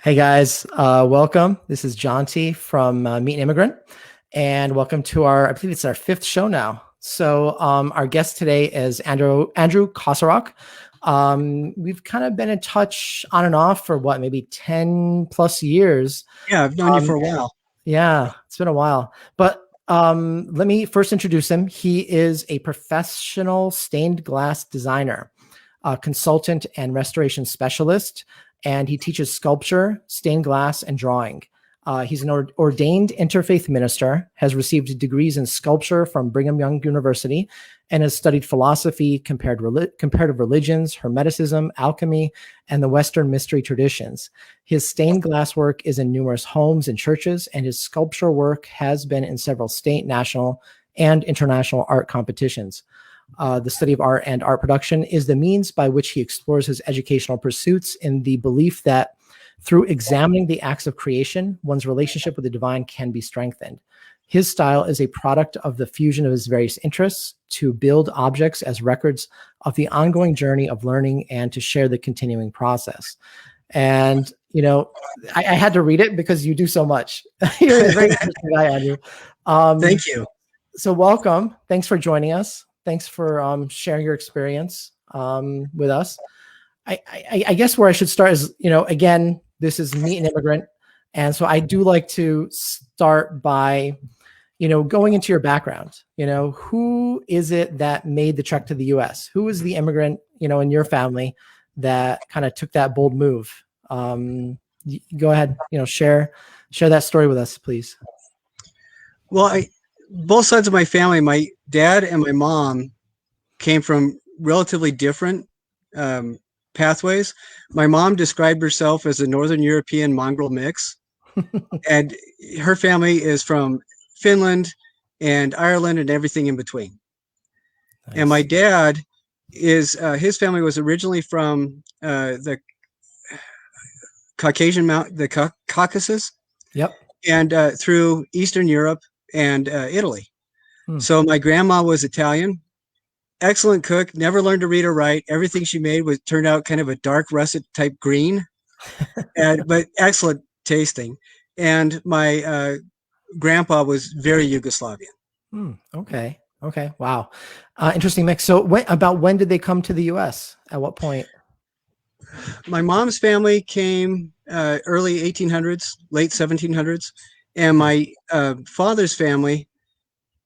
Hey guys, welcome. This is John T from Meet Immigrant, and welcome to I believe it's our fifth show now. So our guest today is Andrew Kosorok. We've kind of been in touch on and off for maybe 10 plus years. Yeah, I've known you for a while. Yeah, it's been a while. But let me first introduce him. He is a professional stained glass designer, consultant, and restoration specialist. And he teaches sculpture, stained glass, and drawing. He's an ordained interfaith minister, has received degrees in sculpture from Brigham Young University, and has studied philosophy, comparative religions, hermeticism, alchemy, and the Western mystery traditions. His stained glass work is in numerous homes and churches, and his sculpture work has been in several state, national, and international art competitions. The study of art and art production is the means by which he explores his educational pursuits in the belief that through examining the acts of creation, one's relationship with the divine can be strengthened. His style is a product of the fusion of his various interests to build objects as records of the ongoing journey of learning and to share the continuing process. And, you know, I had to read it because you do so much. You're a very interesting guy, Andrew. Thank you. So welcome. Thanks for joining us. Thanks for sharing your experience with us. I guess where I should start is, again, this is Meet an Immigrant. And so I do like to start by, going into your background. Who is it that made the trek to the U.S.? Who was the immigrant, in your family that kind of took that bold move? Go ahead, share that story with us, please. Well, both sides of my family, my dad and my mom came from relatively different pathways. My mom described herself as a Northern European mongrel mix, and her family is from Finland and Ireland and everything in between. Nice. And my dad is his family was originally from the Caucasian the Caucasus. Yep. And through Eastern Europe and Italy. So my grandma was Italian, excellent cook, never learned to read or write. Everything she made turned out kind of a dark russet type green, but excellent tasting. And my grandpa was very Yugoslavian. Okay. Wow. Interesting mix. So when did they come to the U.S.? At what point? My mom's family came early 1800s, late 1700s. And my father's family,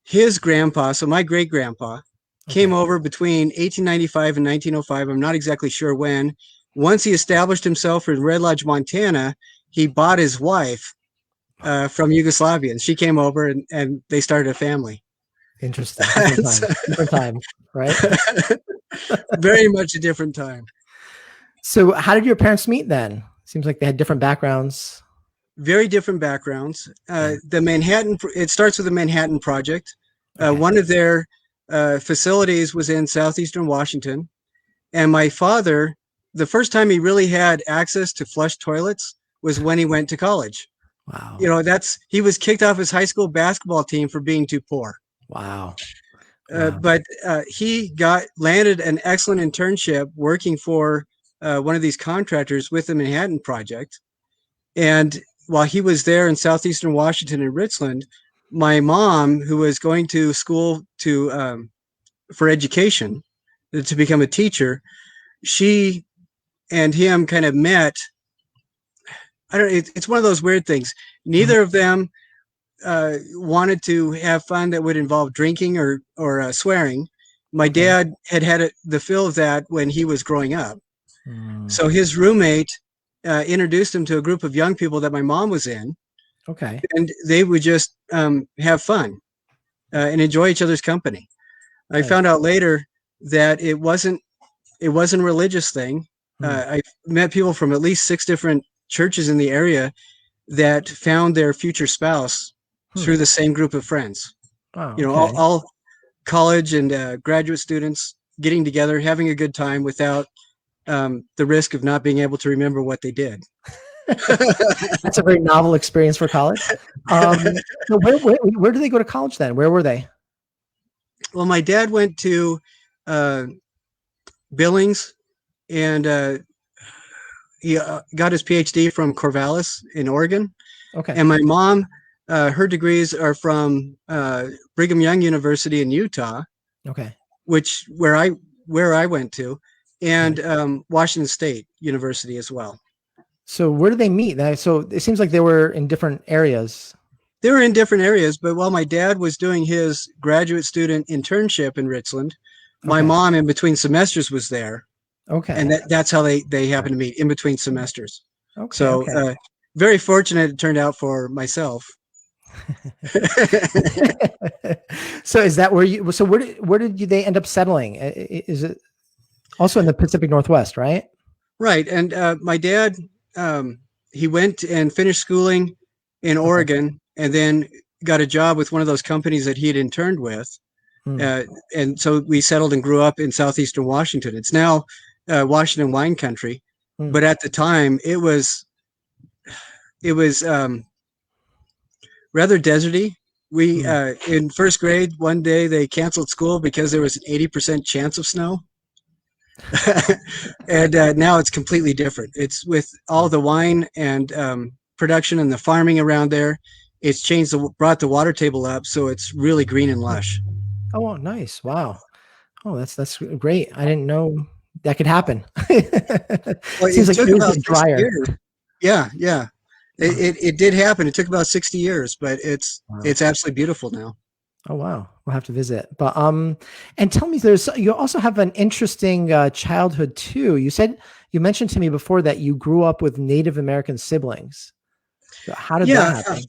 his grandpa, so my great-grandpa, came over between 1895 and 1905. I'm not exactly sure when. Once he established himself in Red Lodge, Montana, he bought his wife from Yugoslavia. And she came over and they started a family. Interesting. Different time, right? Very much a different time. So how did your parents meet then? Seems like they had different backgrounds. Very different backgrounds. It starts with the Manhattan Project. Okay. One of their facilities was in southeastern Washington. And my father, the first time he really had access to flush toilets was when he went to college. Wow. He was kicked off his high school basketball team for being too poor. Wow. But he landed an excellent internship working for one of these contractors with the Manhattan Project. And while he was there in southeastern Washington in Richland, my mom, who was going to school for education to become a teacher, she and him kind of met. It's one of those weird things. Neither of them wanted to have fun that would involve drinking or swearing. My dad had the feel of that when he was growing up. So his roommate introduced him to a group of young people that my mom was in. Okay. And they would just have fun and enjoy each other's company. I found out later that it wasn't a religious thing. I met people from at least 6 different churches in the area that found their future spouse through the same group of friends. Wow, all college and graduate students getting together, having a good time without the risk of not being able to remember what they did. That's a very novel experience for college. So where do they go to college then? Where were they? Well, my dad went to Billings and got his PhD from Corvallis in Oregon, Okay. and my mom, her degrees are from Brigham Young University in Utah, Okay. which where I went to, and Nice. Washington State University as well. So where do they meet? So it seems like they were in different areas. They were in different areas, but while my dad was doing his graduate student internship in Richland, my Okay. mom in between semesters was there, and Okay. that's how they happened to meet in between semesters. Okay. So Okay. very fortunate it turned out for myself. So is that where you? So where did they end up settling? Is it also in the Pacific Northwest, right? Right, and my dad, he went and finished schooling in Okay. Oregon, and then got a job with one of those companies that he had interned with. Hmm. Uh, and so we settled and grew up in southeastern Washington. It's now Washington wine country, Hmm. but at the time it was rather deserty. We Hmm. in first grade one day they canceled school because there was an 80% chance of snow, and now it's completely different. It's with all the wine and production and the farming around there. It's brought the water table up, so it's really green and lush. Oh, wow, nice. Wow. Oh, that's great. I didn't know that could happen. Well, Seems it like took yours is about 60 drier. years. Yeah, yeah. Wow. It did happen. It took about 60 years, but Wow. it's absolutely beautiful now. Oh, wow. We'll have to visit. But and tell me, you also have an interesting childhood too. You mentioned to me before that you grew up with Native American siblings. So how did that Yeah, happen?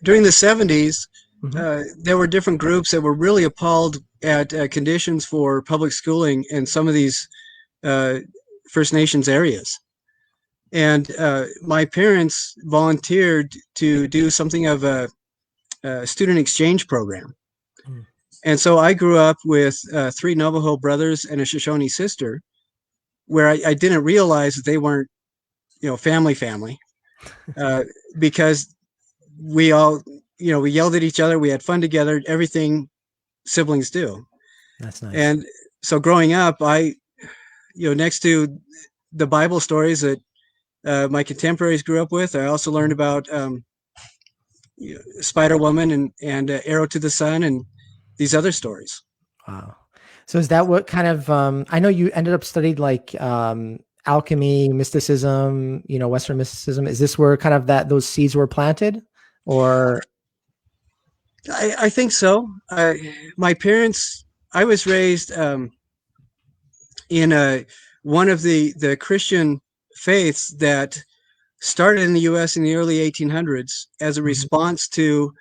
during the 70s, Mhm. there were different groups that were really appalled at conditions for public schooling in some of these uh, First Nations areas. And my parents volunteered to do something of a student exchange program. Mm. And so I grew up with three Navajo brothers and a Shoshone sister, where I didn't realize that they weren't, family, uh, because we all, we yelled at each other, we had fun together, everything siblings do. That's nice. And so growing up, next to the Bible stories that my contemporaries grew up with, I also learned Mhm. about Spider Woman and Arrow to the Sun and these other stories. Wow. So is that what kind of I know you ended up studied like alchemy, mysticism, Western mysticism. Is this where kind of those seeds were planted? Or I think so. My parents, I was raised in one of the Christian faiths that started in the U.S. in the early 1800s as a Mhm. response to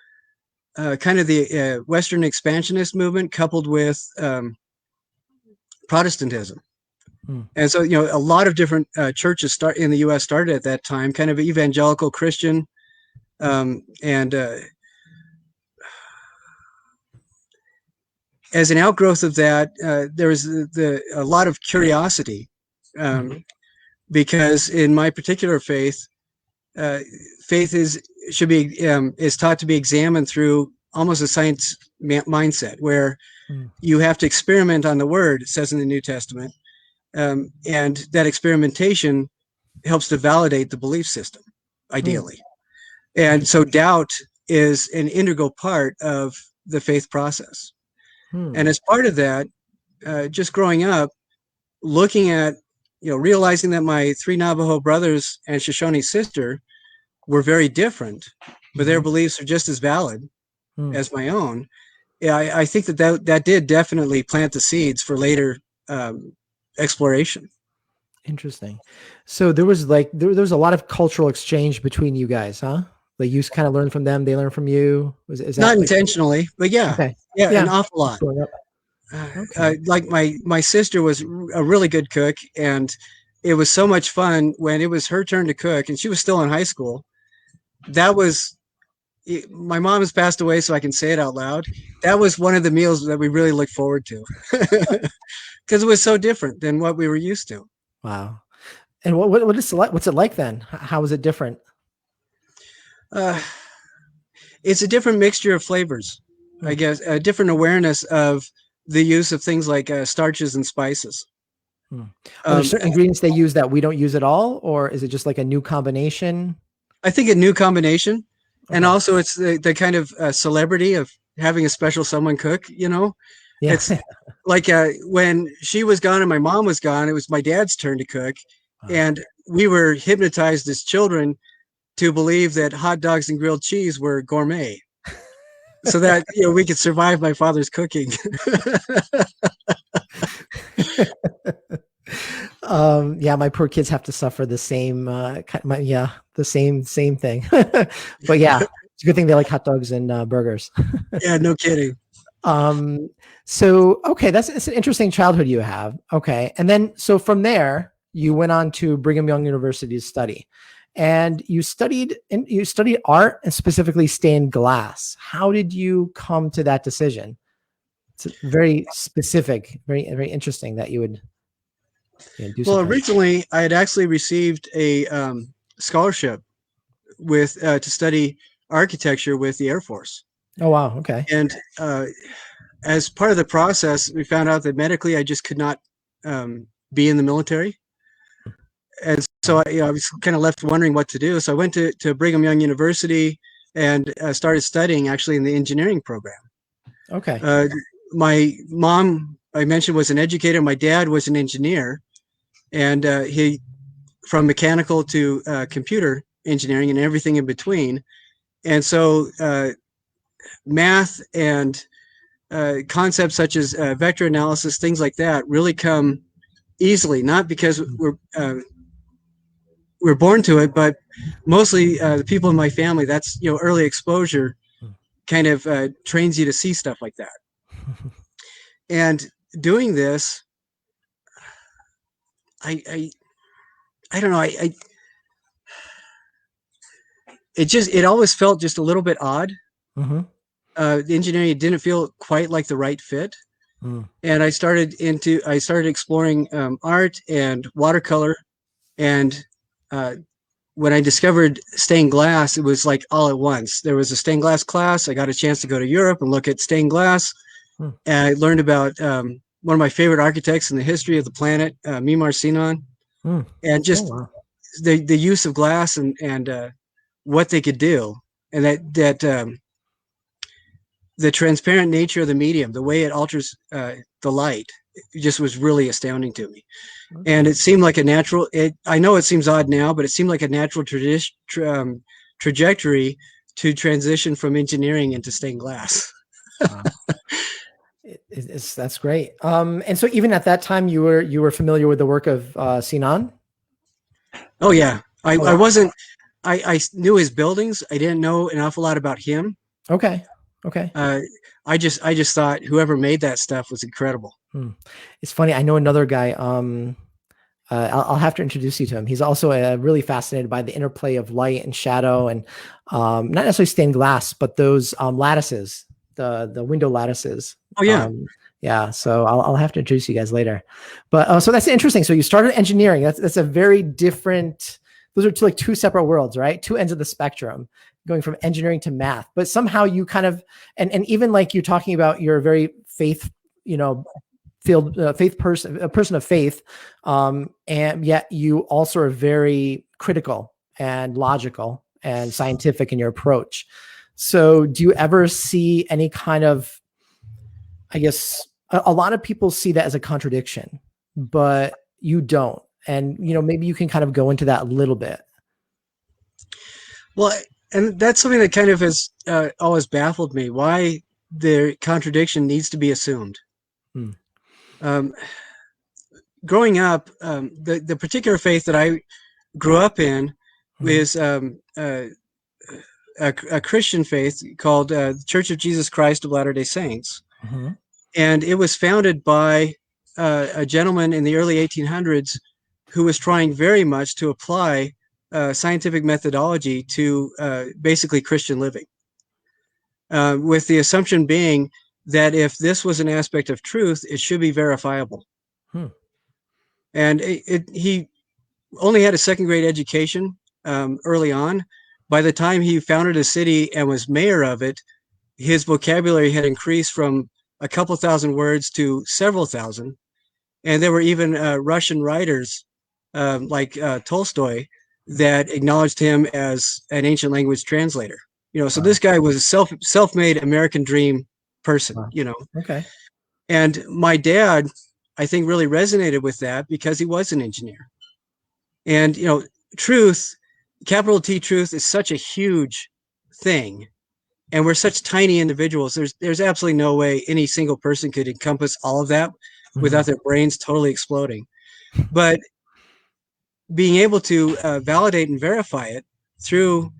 kind of the Western expansionist movement coupled with Protestantism. Hmm. And so, a lot of different churches start in the U.S. started at that time, kind of evangelical Christian, and as an outgrowth of that, there was a lot of curiosity, Mhm. um, because in my particular faith, uh, faith is taught to be examined through almost a science mindset, where Hmm. you have to experiment on the word. It says in the New Testament, and that experimentation helps to validate the belief system, Hmm. ideally. And so Interesting. doubt is an integral part of the faith process. Hmm. And as part of that, just growing up, looking at, realizing that my three Navajo brothers and Shoshone sister were very different, but their Mhm. beliefs are just as valid Hmm. as my own. Yeah, I think that did definitely plant the seeds for later exploration. Interesting. So there was like there was a lot of cultural exchange between you guys, huh? Like you kind of learn from them, they learn from you. Is Not that like intentionally, but yeah, okay? yeah, an Yeah. awful Just lot. growing up. Okay. Like my sister was a really good cook, and it was so much fun when it was her turn to cook, and she was still in high school. That was My mom has passed away, so I can say it out loud. That was one of the meals that we really looked forward to because it was so different than what we were used to. Wow. And what is it like? What's it like then? How is it different? Uh, it's a different mixture of flavors, I Hmm. guess, a different awareness of the use of things like starches and spices. Hmm. Are there certain And ingredients they use that we don't use at all, or is it just like a new combination? I think a new combination, and Okay. also it's the kind of celebrity of having a special someone cook. Yeah. It's like when she was gone and my mom was gone, it was my dad's turn to cook, Wow. and we were hypnotized as children to believe that hot dogs and grilled cheese were gourmet, so that we could survive my father's cooking. Yeah, my poor kids have to suffer the same, the same thing. But yeah, it's a good thing they like hot dogs and burgers. Yeah, no kidding. Um, so okay, it's an interesting childhood you have. Okay, and then so from there you went on to Brigham Young University to study, and you studied art and specifically stained glass. How did you come to that decision? It's very specific, very interesting that you would do Well, something like originally I had actually received a scholarship with to study architecture with the Air Force, that. Oh wow, okay. and as part of the process, we found out that medically I just could not be in the military, and so I was kind of left wondering what to do. So I went to Brigham Young University and started studying actually in the engineering program. Okay. Uh, my mom, I mentioned, was an educator. My dad was an engineer, and he from mechanical to computer engineering and everything in between. And so math and concepts such as vector analysis, things like that, really come easily, not because we're born to it, but mostly the people in my family. That's early exposure kind of trains you to see stuff like that. And doing this, I don't know. It always felt just a little bit odd. Mm-hmm. The engineering didn't feel quite like the right fit. Mm. And I started exploring art and watercolor. And when I discovered stained glass, it was like all at once. There was a stained glass class. I got a chance to go to Europe and look at stained glass. Mm. And I learned about one of my favorite architects in the history of the planet, Mimar Sinan, Mm. and Oh just wow. the use of glass and what they could do, and that the transparent nature of the medium, the way it alters the light, it just was really astounding to me. And it seemed like a natural. I know it seems odd now, but it seemed like a natural trajectory to transition from engineering into stained glass. Wow. That's great. And so even at that time, you were familiar with the work of Sinan? Oh yeah, Oh I wow. wasn't. I knew his buildings. I didn't know an awful lot about him. Okay. Okay. Uh, I just thought whoever made that stuff was incredible. Hmm. It's funny. I know another guy. I'll have to introduce you to him. He's also really fascinated by the interplay of light and shadow, and not necessarily stained glass, but those lattices, the window lattices. Oh yeah. Yeah. So I'll have to introduce you guys later. But so that's interesting. So you started engineering. That's a very different. Those are two separate worlds, right? Two ends of the spectrum, going from engineering to math. But somehow you kind of and even like you're talking about, you're a very faith, field faith person, a person of faith, and yet you also are very critical and logical and scientific in your approach. So do you ever see any kind of, I guess a lot of people see that as a contradiction, but you don't. And, maybe you can kind of go into that a little bit. Well, and that's something that kind of has always baffled me. Why the contradiction needs to be assumed. Hmm. Growing up, the particular faith that I grew up in is a Christian faith called the Church of Jesus Christ of Latter-day Saints. Mm-hmm. And it was founded by a gentleman in the early 1800s who was trying very much to apply scientific methodology to basically Christian living, with the assumption being that if this was an aspect of truth, it should be verifiable. Hmm. And he only had a second grade education early on. By the time he founded a city and was mayor of it, his vocabulary had increased from a couple thousand words to several thousand. And there were even Russian writers like Tolstoy that acknowledged him as an ancient language translator. So Wow. this guy was a self-made American dream person. Wow. Okay. And my dad, I think, really resonated with that because he was an engineer. And truth, capital T truth, is such a huge thing, and we're such tiny individuals. There's absolutely no way any single person could encompass all of that without their brains totally exploding. But being able to validate and verify it through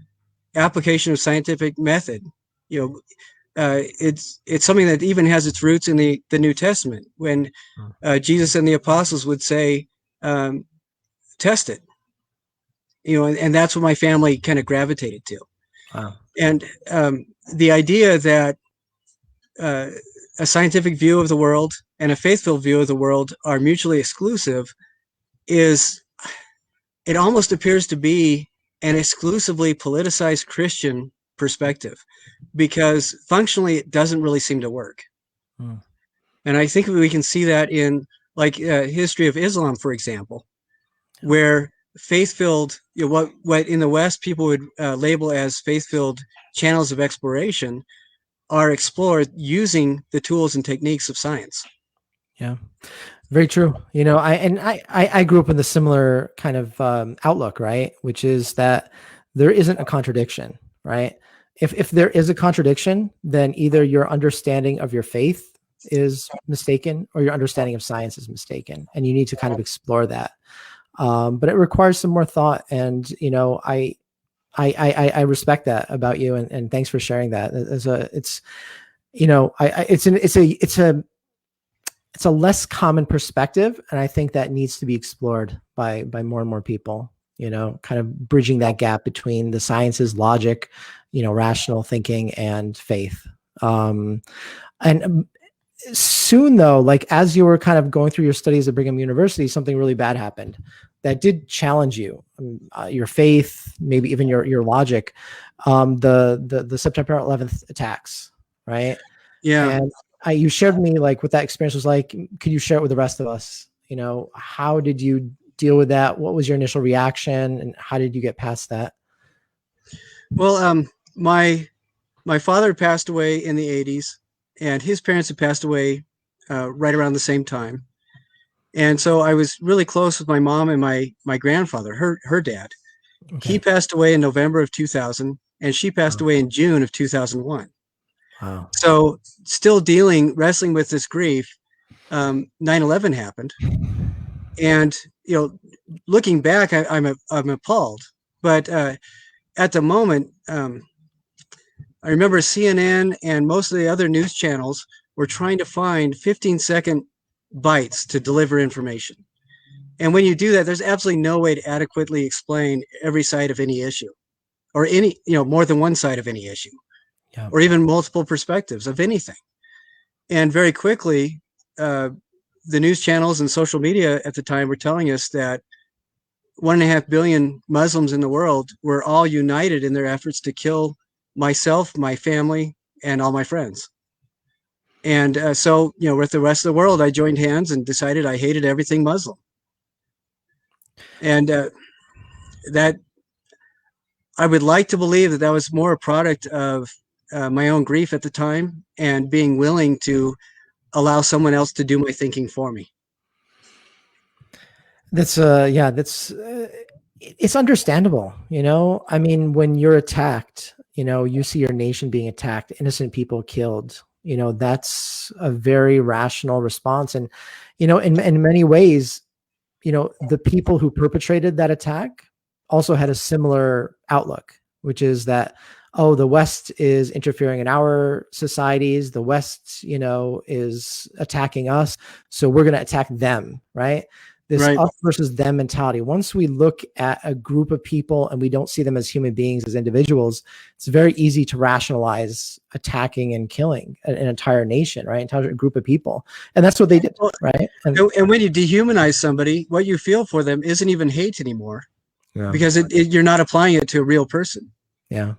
application of scientific method, it's something that even has its roots in the New Testament, when Jesus and the apostles would say, test it, and that's what my family kind of gravitated to. Wow. And the idea that a scientific view of the world and a faithful view of the world are mutually exclusive it almost appears to be an exclusively politicized Christian perspective, because functionally it doesn't really seem to work. And I think we can see that in history of Islam, for example, where faith-filled, what in the West people would label as faith-filled channels of exploration are explored using the tools and techniques of science. Yeah, very true. I grew up in the similar kind of outlook, right? Which is that there isn't a contradiction, right? If there is a contradiction, then either your understanding of your faith is mistaken or your understanding of science is mistaken, and you need to kind of explore that. But it requires some more thought, and I respect that about you, and thanks for sharing that. It's a less common perspective, and I think that needs to be explored by more and more people. Kind of bridging that gap between the sciences, logic, rational thinking, and faith. And soon, though, as you were kind of going through your studies at Brigham University, something really bad happened that did challenge you, your faith, maybe even your logic. The September 11th attacks, right? Yeah. And you shared with me what that experience was like. Could you share it with the rest of us? How did you deal with that? What was your initial reaction, and how did you get past that? Well, my father passed away in the 80s, and his parents had passed away right around the same time. And so I was really close with my mom and my grandfather, her dad. Okay. He passed away in November of 2000, and she passed away in June of 2001. Wow. So still wrestling with this grief, 9/11 happened. And, looking back, I'm appalled. But at the moment, I remember CNN and most of the other news channels were trying to find 15-second bites to deliver information. And when you do that, there's absolutely no way to adequately explain every side of any issue, or more than one side of any issue, or even multiple perspectives of anything. And very quickly, the news channels and social media at the time were telling us that 1.5 billion Muslims in the world were all united in their efforts to kill myself, my family, and all my friends. And so, with the rest of the world, I joined hands and decided I hated everything Muslim. And that I would like to believe that was more a product of my own grief at the time, and being willing to allow someone else to do my thinking for me. That's it's understandable. I mean, when you're attacked, you see your nation being attacked, innocent people killed, that's a very rational response. And, in many ways, the people who perpetrated that attack also had a similar outlook, which is that, oh, the West is interfering in our societies. The West, is attacking us. So we're going to attack them, right? This us versus them mentality. Once we look at a group of people and we don't see them as human beings, as individuals, it's very easy to rationalize attacking and killing an entire nation, right? Entire group of people. And that's what they did, right? And when you dehumanize somebody, what you feel for them isn't even hate anymore, because you're not applying it to a real person. Yeah.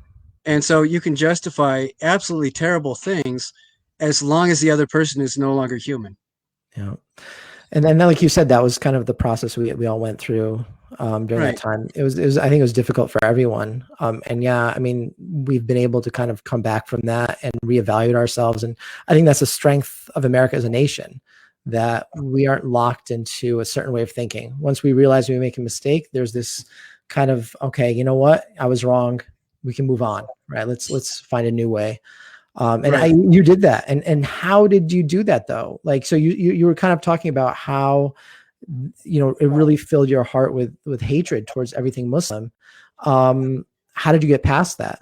And so you can justify absolutely terrible things as long as the other person is no longer human. Yeah. And then, like you said, that was kind of the process we all went through during that Right. time. It was, I think it was difficult for everyone. And yeah, I mean, we've been able to kind of come back from that and reevaluate ourselves. And I think that's the strength of America as a nation, that we aren't locked into a certain way of thinking. Once we realize we make a mistake, there's this kind of, okay, you know what? I was wrong. We can move on, right? Let's find a new way. Right. You did that. And how did you do that though? Like, so you were kind of talking about how, it really filled your heart with hatred towards everything Muslim. How did you get past that?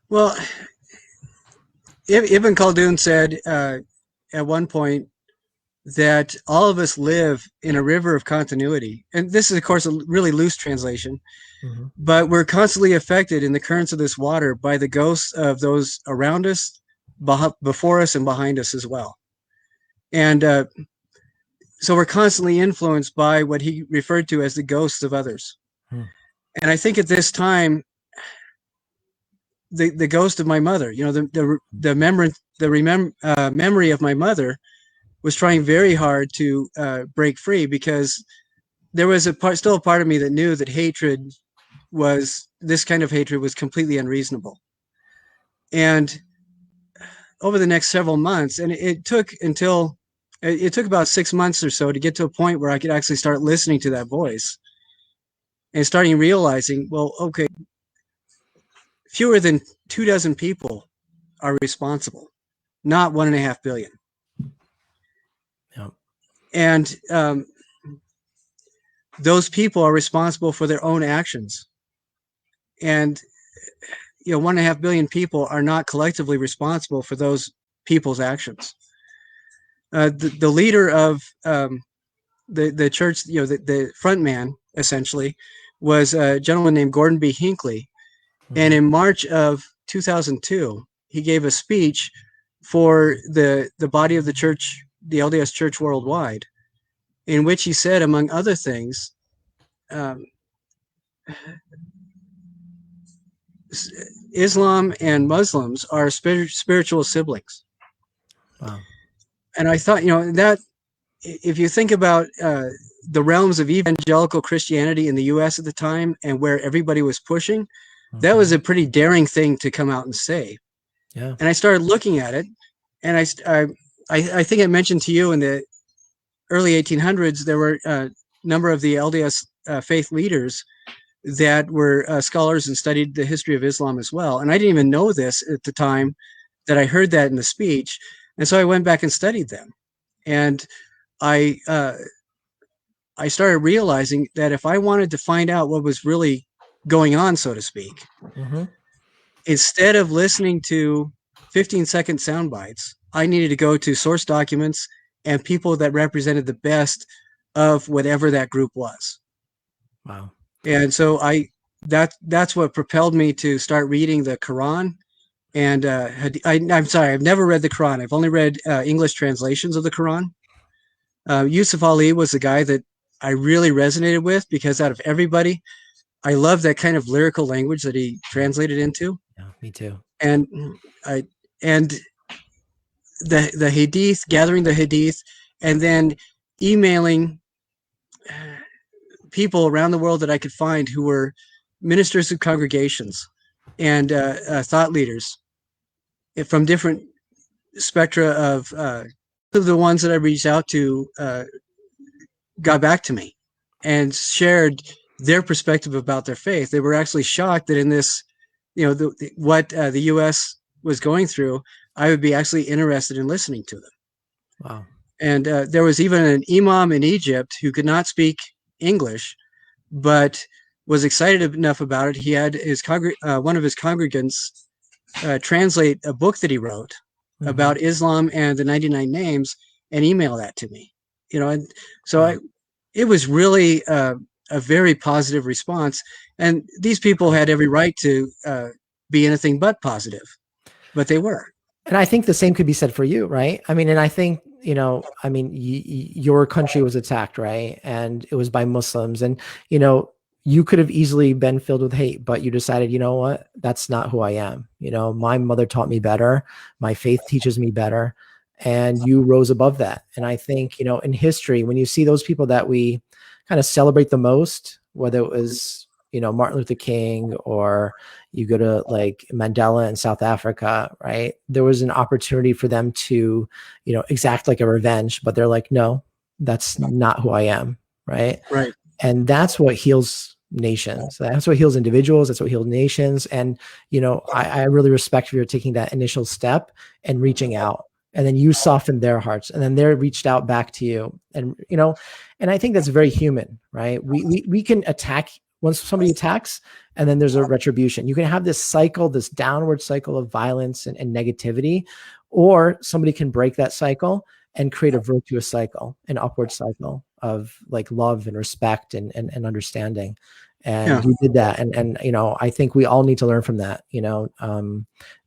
Well, Ibn Khaldun said at one point that all of us live in a river of continuity. And this is, of course, a really loose translation, but we're constantly affected in the currents of this water by the ghosts of those around us, before us, and behind us as well. And so we're constantly influenced by what he referred to as the ghosts of others. And I think at this time, the ghost of my mother, the memory of my mother was trying very hard to break free, because there was still a part of me that knew that this kind of hatred was completely unreasonable. And over the next several months, and it took about 6 months or so to get to a point where I could actually start listening to that voice and starting realizing, well, okay, fewer than 24 people are responsible, not 1.5 billion. Yeah. And those people are responsible for their own actions. And 1.5 billion people are not collectively responsible for those people's actions. The leader of the church, the front man, essentially, was a gentleman named Gordon B. Hinckley. And in March of 2002, he gave a speech for the body of the church, the LDS Church worldwide, in which he said, among other things, Islam and Muslims are spiritual siblings. Wow. And I thought, that if you think about the realms of evangelical Christianity in the U.S. at the time, and where everybody was pushing, that was a pretty daring thing to come out and say. Yeah. And I started looking at it, and I think I mentioned to you in the early 1800s, there were a number of the LDS faith leaders that were scholars and studied the history of Islam as well. And I didn't even know this at the time that I heard that in the speech. And so I went back and studied them. And I started realizing that if I wanted to find out what was really going on, so to speak, instead of listening to 15-second sound bites, I needed to go to source documents and people that represented the best of whatever that group was. Wow. And so that's what propelled me to start reading the Quran. And I'm sorry, I've never read the Quran. I've only read English translations of the Quran. Yusuf Ali was the guy that I really resonated with, because out of everybody, I love that kind of lyrical language that he translated into. Yeah, me too. And the Hadith, gathering the Hadith, and then emailing people around the world that I could find who were ministers of congregations and thought leaders from different spectra of the ones that I reached out to got back to me and shared their perspective about their faith. They were actually shocked that in this, what the U.S. was going through, I would be actually interested in listening to them. Wow. And there was even an imam in Egypt who could not speak English, but was excited enough about it. He had his one of his congregants translate a book that he wrote about Islam and the 99 names and email that to me. And so it was really a very positive response. And these people had every right to be anything but positive, but they were. And I think the same could be said for you, right? I mean, and I think, your country was attacked, right? And it was by Muslims. And, you could have easily been filled with hate, but you decided, you know what, that's not who I am. My mother taught me better. My faith teaches me better. and you rose above that. And I think, in history, when you see those people that we kind of celebrate the most, whether it was, Martin Luther King, or you go to like Mandela in South Africa, right? There was an opportunity for them to, exact like a revenge, but they're like, no, that's not who I am. Right. Right. And that's what heals nations. That's what heals individuals. That's what heals nations. And, I really respect you for taking that initial step and reaching out. And then you softened their hearts, and then they reached out back to you. And, and I think that's very human, right? We can attack once somebody attacks, and then there's a retribution. You can have this cycle, this downward cycle of violence and negativity, or somebody can break that cycle and create a virtuous cycle, an upward cycle of like love and respect and understanding. And you did that. And, I think we all need to learn from that. No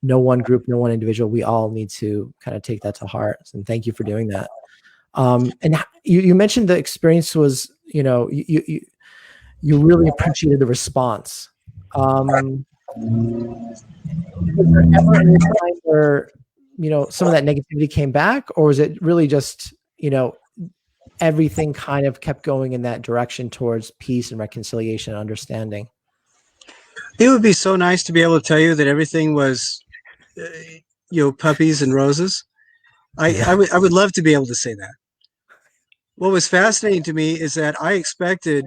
one group, no one individual, we all need to kind of take that to heart. And thank you for doing that. And you mentioned the experience was, you really appreciated the response. Was there ever any time where, some of that negativity came back, or was it really just, everything kind of kept going in that direction towards peace and reconciliation and understanding? It would be so nice to be able to tell you that everything was, puppies and roses. I would love to be able to say that. What was fascinating to me is that I expected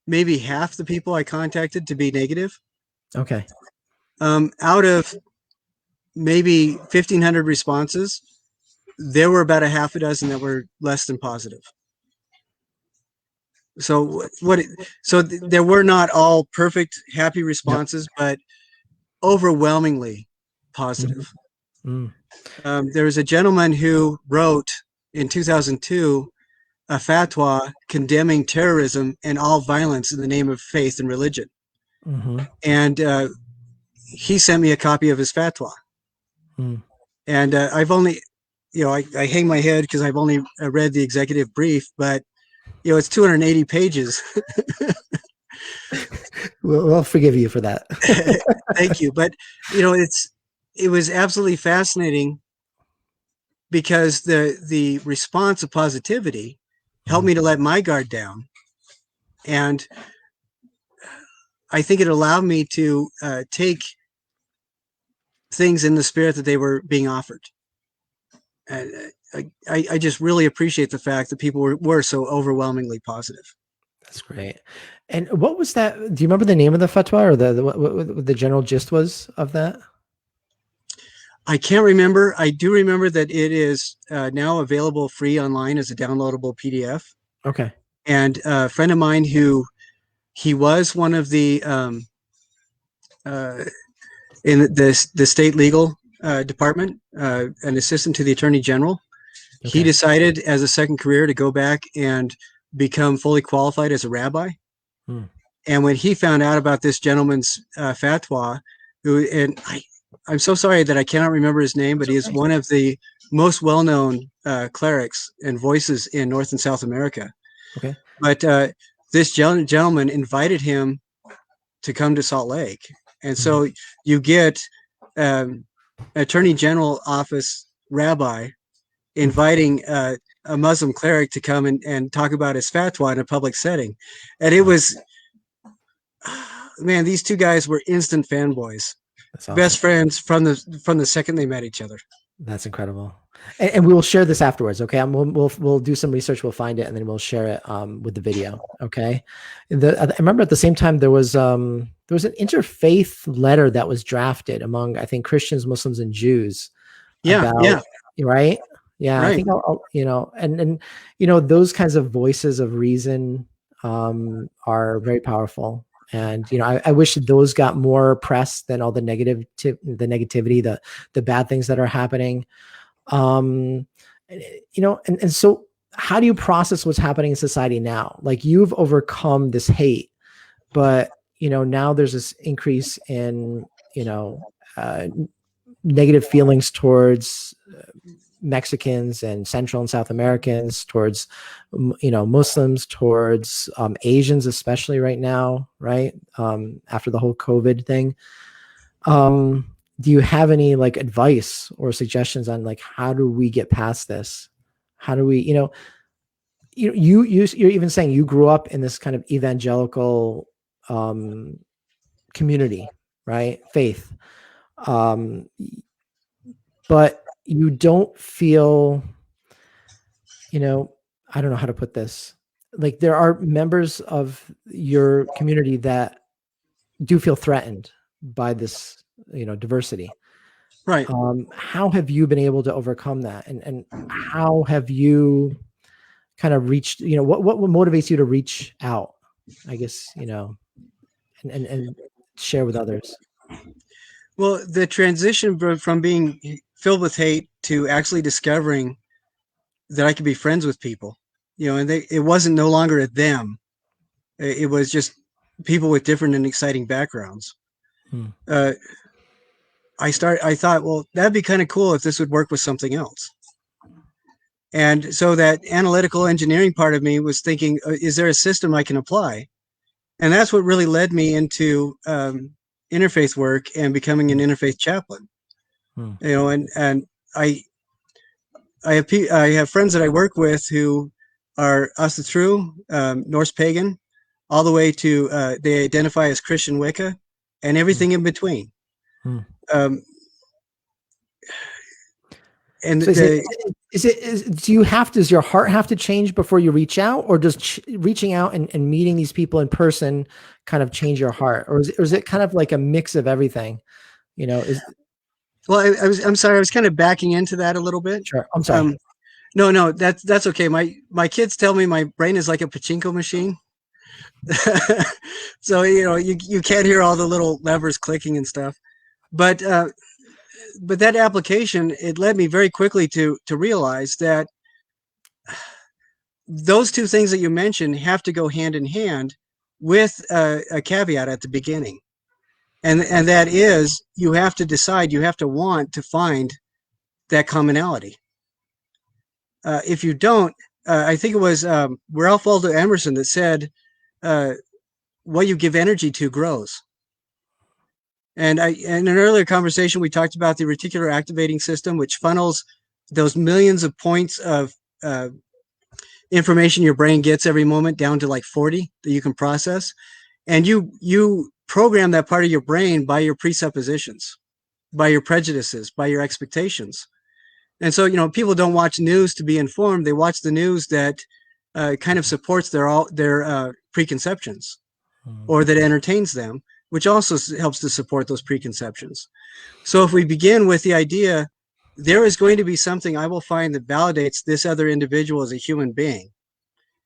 maybe half the people I contacted to be negative. Okay. Out of maybe 1,500 responses, there were about a half a dozen that were less than positive. So there were not all perfect, happy responses, but overwhelmingly positive. Mm-hmm. There was a gentleman who wrote in 2002 a fatwa condemning terrorism and all violence in the name of faith and religion. Mm-hmm. And he sent me a copy of his fatwa. Mm. And I've only, I hang my head because I've only read the executive brief, but, it's 280 pages. We'll forgive you for that. Thank you. But, it was absolutely fascinating because the response of positivity helped me to let my guard down. And I think it allowed me to take things in the spirit that they were being offered. And I just really appreciate the fact that people were so overwhelmingly positive. That's great. And what was that? Do you remember the name of the fatwa, or what the general gist was of that? I can't remember. I do remember that it is now available free online as a downloadable PDF. Okay. And a friend of mine he was one of the in the state legal department, an assistant to the attorney general. Okay. He decided as a second career to go back and become fully qualified as a rabbi. Hmm. And when he found out about this gentleman's fatwa, I'm so sorry that I cannot remember his name, but he is one of the most well-known clerics and voices in North and South America. Okay. But this gentleman invited him to come to Salt Lake. And so you get Attorney General Office rabbi inviting a Muslim cleric to come and talk about his fatwa in a public setting. And it was, man, these two guys were instant fanboys. Awesome. Best friends from the second they met each other. That's incredible. And we will share this afterwards. Okay. We'll do some research. We'll find it, and then we'll share it with the video. Okay. I remember at the same time there was an interfaith letter that was drafted among, I think, Christians, Muslims, and Jews. Yeah. Right. Yeah. Right. I think and those kinds of voices of reason are very powerful. And, I wish those got more press than all the negativity, the bad things that are happening. And so how do you process what's happening in society now? Like, you've overcome this hate, but, now there's this increase in, negative feelings towards Mexicans and Central and South Americans, towards, Muslims, towards Asians, especially right now, right? After the whole COVID thing. do you have any like advice or suggestions on like how do we get past this? How do we, you're even saying you grew up in this kind of evangelical community, right? Faith. But you don't feel, I don't know how to put this. Like there are members of your community that do feel threatened by this, diversity. Right. How have you been able to overcome that? And how have you kind of reached, what motivates you to reach out, I guess, and share with others? Well, the transition from being filled with hate to actually discovering that I could be friends with people, and it wasn't no longer a them. It was just people with different and exciting backgrounds. I thought, well, that'd be kind of cool if this would work with something else. And so that analytical engineering part of me was thinking, is there a system I can apply? And that's what really led me into interfaith work and becoming an interfaith chaplain. And I have friends that I work with who are Asatru, Norse pagan, all the way to they identify as Christian Wicca, and everything in between. And so does your heart have to change before you reach out, or does reaching out and meeting these people in person kind of change your heart, or is it kind of like a mix of everything? Well, I'm sorry, I was kind of backing into that a little bit. Sure, I'm sorry. No, that's okay. My kids tell me my brain is like a pachinko machine. So you can't hear all the little levers clicking and stuff, but that application, it led me very quickly to realize that those two things that you mentioned have to go hand in hand with a caveat at the beginning. And that is, you have to decide, you have to want to find that commonality. If you don't, I think it was Ralph Waldo Emerson that said, what you give energy to grows. And in an earlier conversation, we talked about the reticular activating system, which funnels those millions of points of information your brain gets every moment down to like 40 that you can process. And you program that part of your brain by your presuppositions, by your prejudices, by your expectations. And so, people don't watch news to be informed. They watch the news that kind of supports their preconceptions, or that entertains them, which also helps to support those preconceptions. So if we begin with the idea, there is going to be something I will find that validates this other individual as a human being,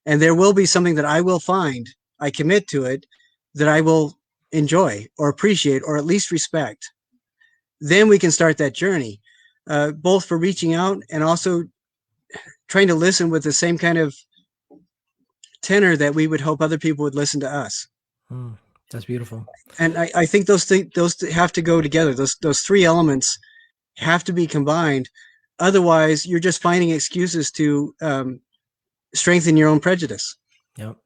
and there will be something that I will find, I commit to it, that I will enjoy or appreciate or at least respect, then we can start that journey, both for reaching out and also trying to listen with the same kind of tenor that we would hope other people would listen to us. That's beautiful. And I think those have to go together. Those three elements have to be combined. Otherwise, you're just finding excuses to strengthen your own prejudice. Yep.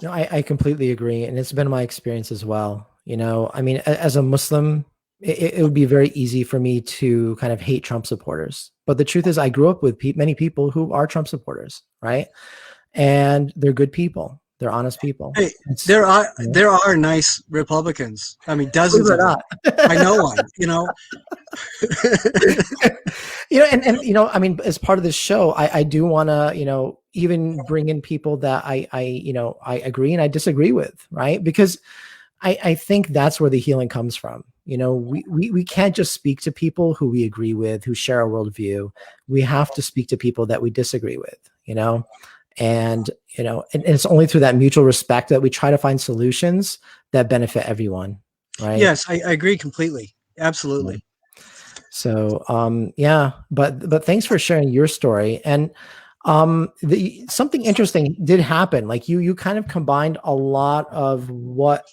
No, I completely agree. And it's been my experience as well. I mean, as a Muslim, it would be very easy for me to kind of hate Trump supporters. But the truth is, I grew up with many people who are Trump supporters, right? And they're good people. They're honest people. Hey, there are nice Republicans. I mean, dozens of them. I know one. I mean, as part of this show, I do want to, even bring in people that I agree and I disagree with, right? Because I think that's where the healing comes from. We can't just speak to people who we agree with, who share our worldview. We have to speak to people that we disagree with, and it's only through that mutual respect that we try to find solutions that benefit everyone, right? Yes, I agree completely. Absolutely. So, but thanks for sharing your story. And something interesting did happen. Like you kind of combined a lot of what,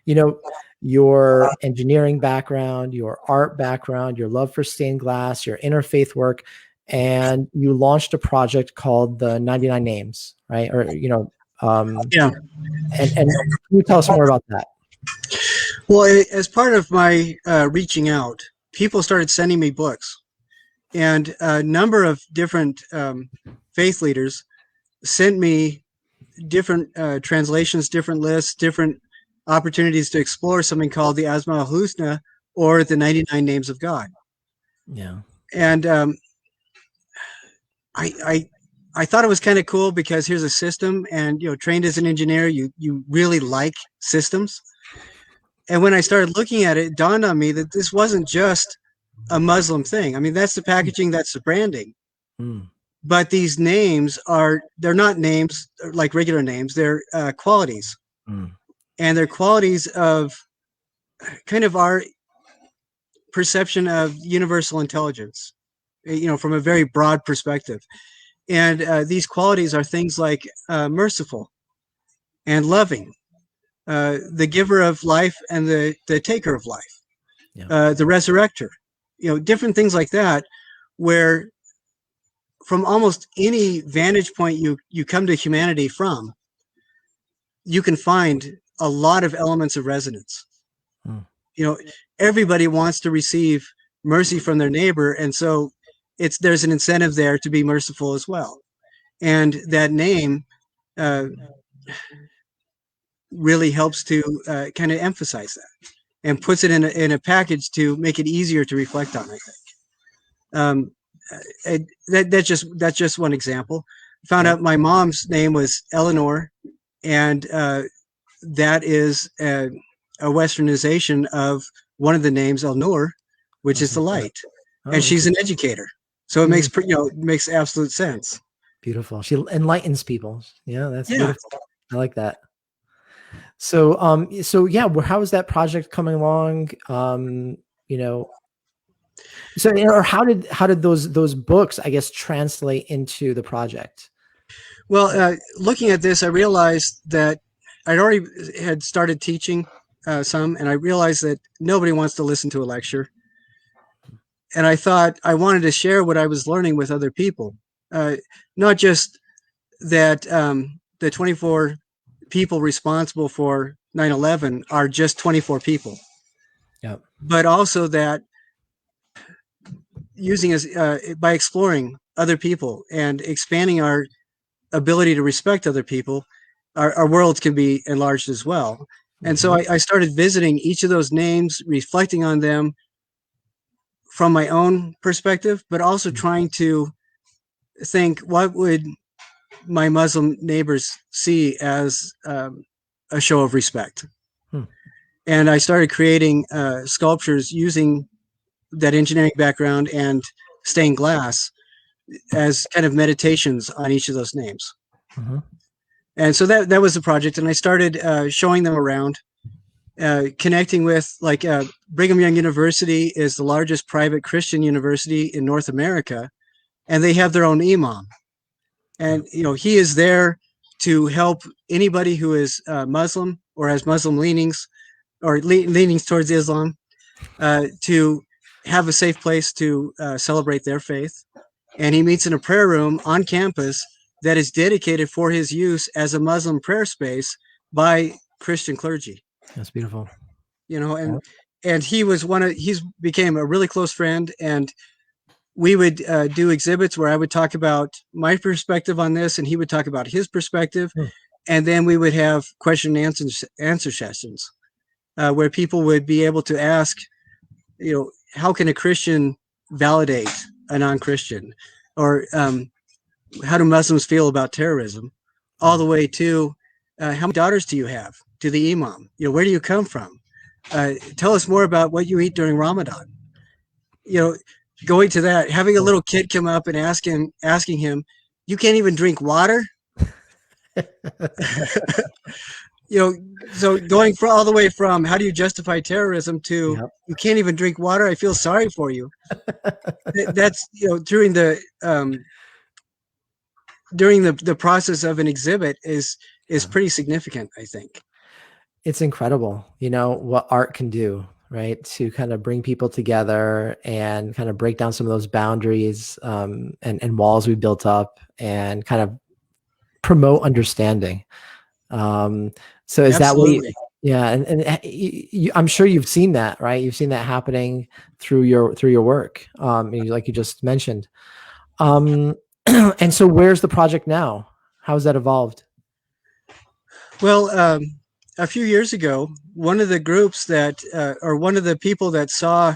your engineering background, your art background, your love for stained glass, your interfaith work, and you launched a project called the 99 Names, right? Or, yeah. And can you tell us more about that? Well, as part of my reaching out, people started sending me books, and a number of different faith leaders sent me different translations, different lists, different opportunities to explore something called the Asma al-Husna, or the 99 Names of God. Yeah. And I thought it was kind of cool because here's a system, and trained as an engineer, you really like systems. And when I started looking at it, it dawned on me that this wasn't just a Muslim thing. I mean, that's the packaging, that's the branding. Mm. But these names they're not names like regular names, they're qualities. Mm. And they're qualities of kind of our perception of universal intelligence, from a very broad perspective. And these qualities are things like merciful and loving, the giver of life and the taker of life, Yeah. the resurrector, different things like that, where from almost any vantage point you come to humanity from, you can find a lot of elements of resonance. Mm. Everybody wants to receive mercy from their neighbor, and so there's an incentive there to be merciful as well. And that name really helps to kind of emphasize that and puts it in a package to make it easier to reflect on, I think. That's just one example. Found out my mom's name was Eleanor, and that is a westernization of one of the names, El Nur, which is the light. And she's an educator, so it makes absolute sense. Beautiful. She enlightens people. Yeah, that's beautiful. I like that. So, yeah, how is that project coming along? So, or how did those books, I guess, translate into the project? Well, looking at this, I realized that I'd already had started teaching some, and I realized that nobody wants to listen to a lecture. And I thought I wanted to share what I was learning with other people, not just that the 24 people responsible for 9/11 are just 24 people, but also that by exploring other people and expanding our ability to respect other people, our worlds can be enlarged as well. And so I started visiting each of those names, reflecting on them from my own perspective, but also trying to think, what would my Muslim neighbors see as a show of respect? And I started creating sculptures using that engineering background and stained glass as kind of meditations on each of those names. And so that was the project. And I started showing them around, connecting with, like, Brigham Young University is the largest private Christian university in North America, and they have their own imam. And, he is there to help anybody who is Muslim or has Muslim leanings or leanings towards Islam, to have a safe place to celebrate their faith. And he meets in a prayer room on campus that is dedicated for his use as a Muslim prayer space by Christian clergy. That's beautiful. And he's became a really close friend, and we would do exhibits where I would talk about my perspective on this, and he would talk about his perspective. And then we would have question and answer sessions where people would be able to ask, how can a Christian validate a non-Christian? Or how do Muslims feel about terrorism? All the way to how many daughters do you have? To the imam, where do you come from? Tell us more about what you eat during Ramadan. Going to that, having a little kid come up and asking him, you can't even drink water? So going all the way from how do you justify terrorism to you can't even drink water, I feel sorry for you. That's during the process of an exhibit is pretty significant, I think. It's incredible, what art can do, right? To kind of bring people together and kind of break down some of those boundaries and walls we built up, and kind of promote understanding. So is Absolutely. Yeah, and I'm sure you've seen that, right? You've seen that happening through your work, like you just mentioned. Um, and so, where's the project now? How's that evolved? Well, a few years ago, one of the groups that, or one of the people that saw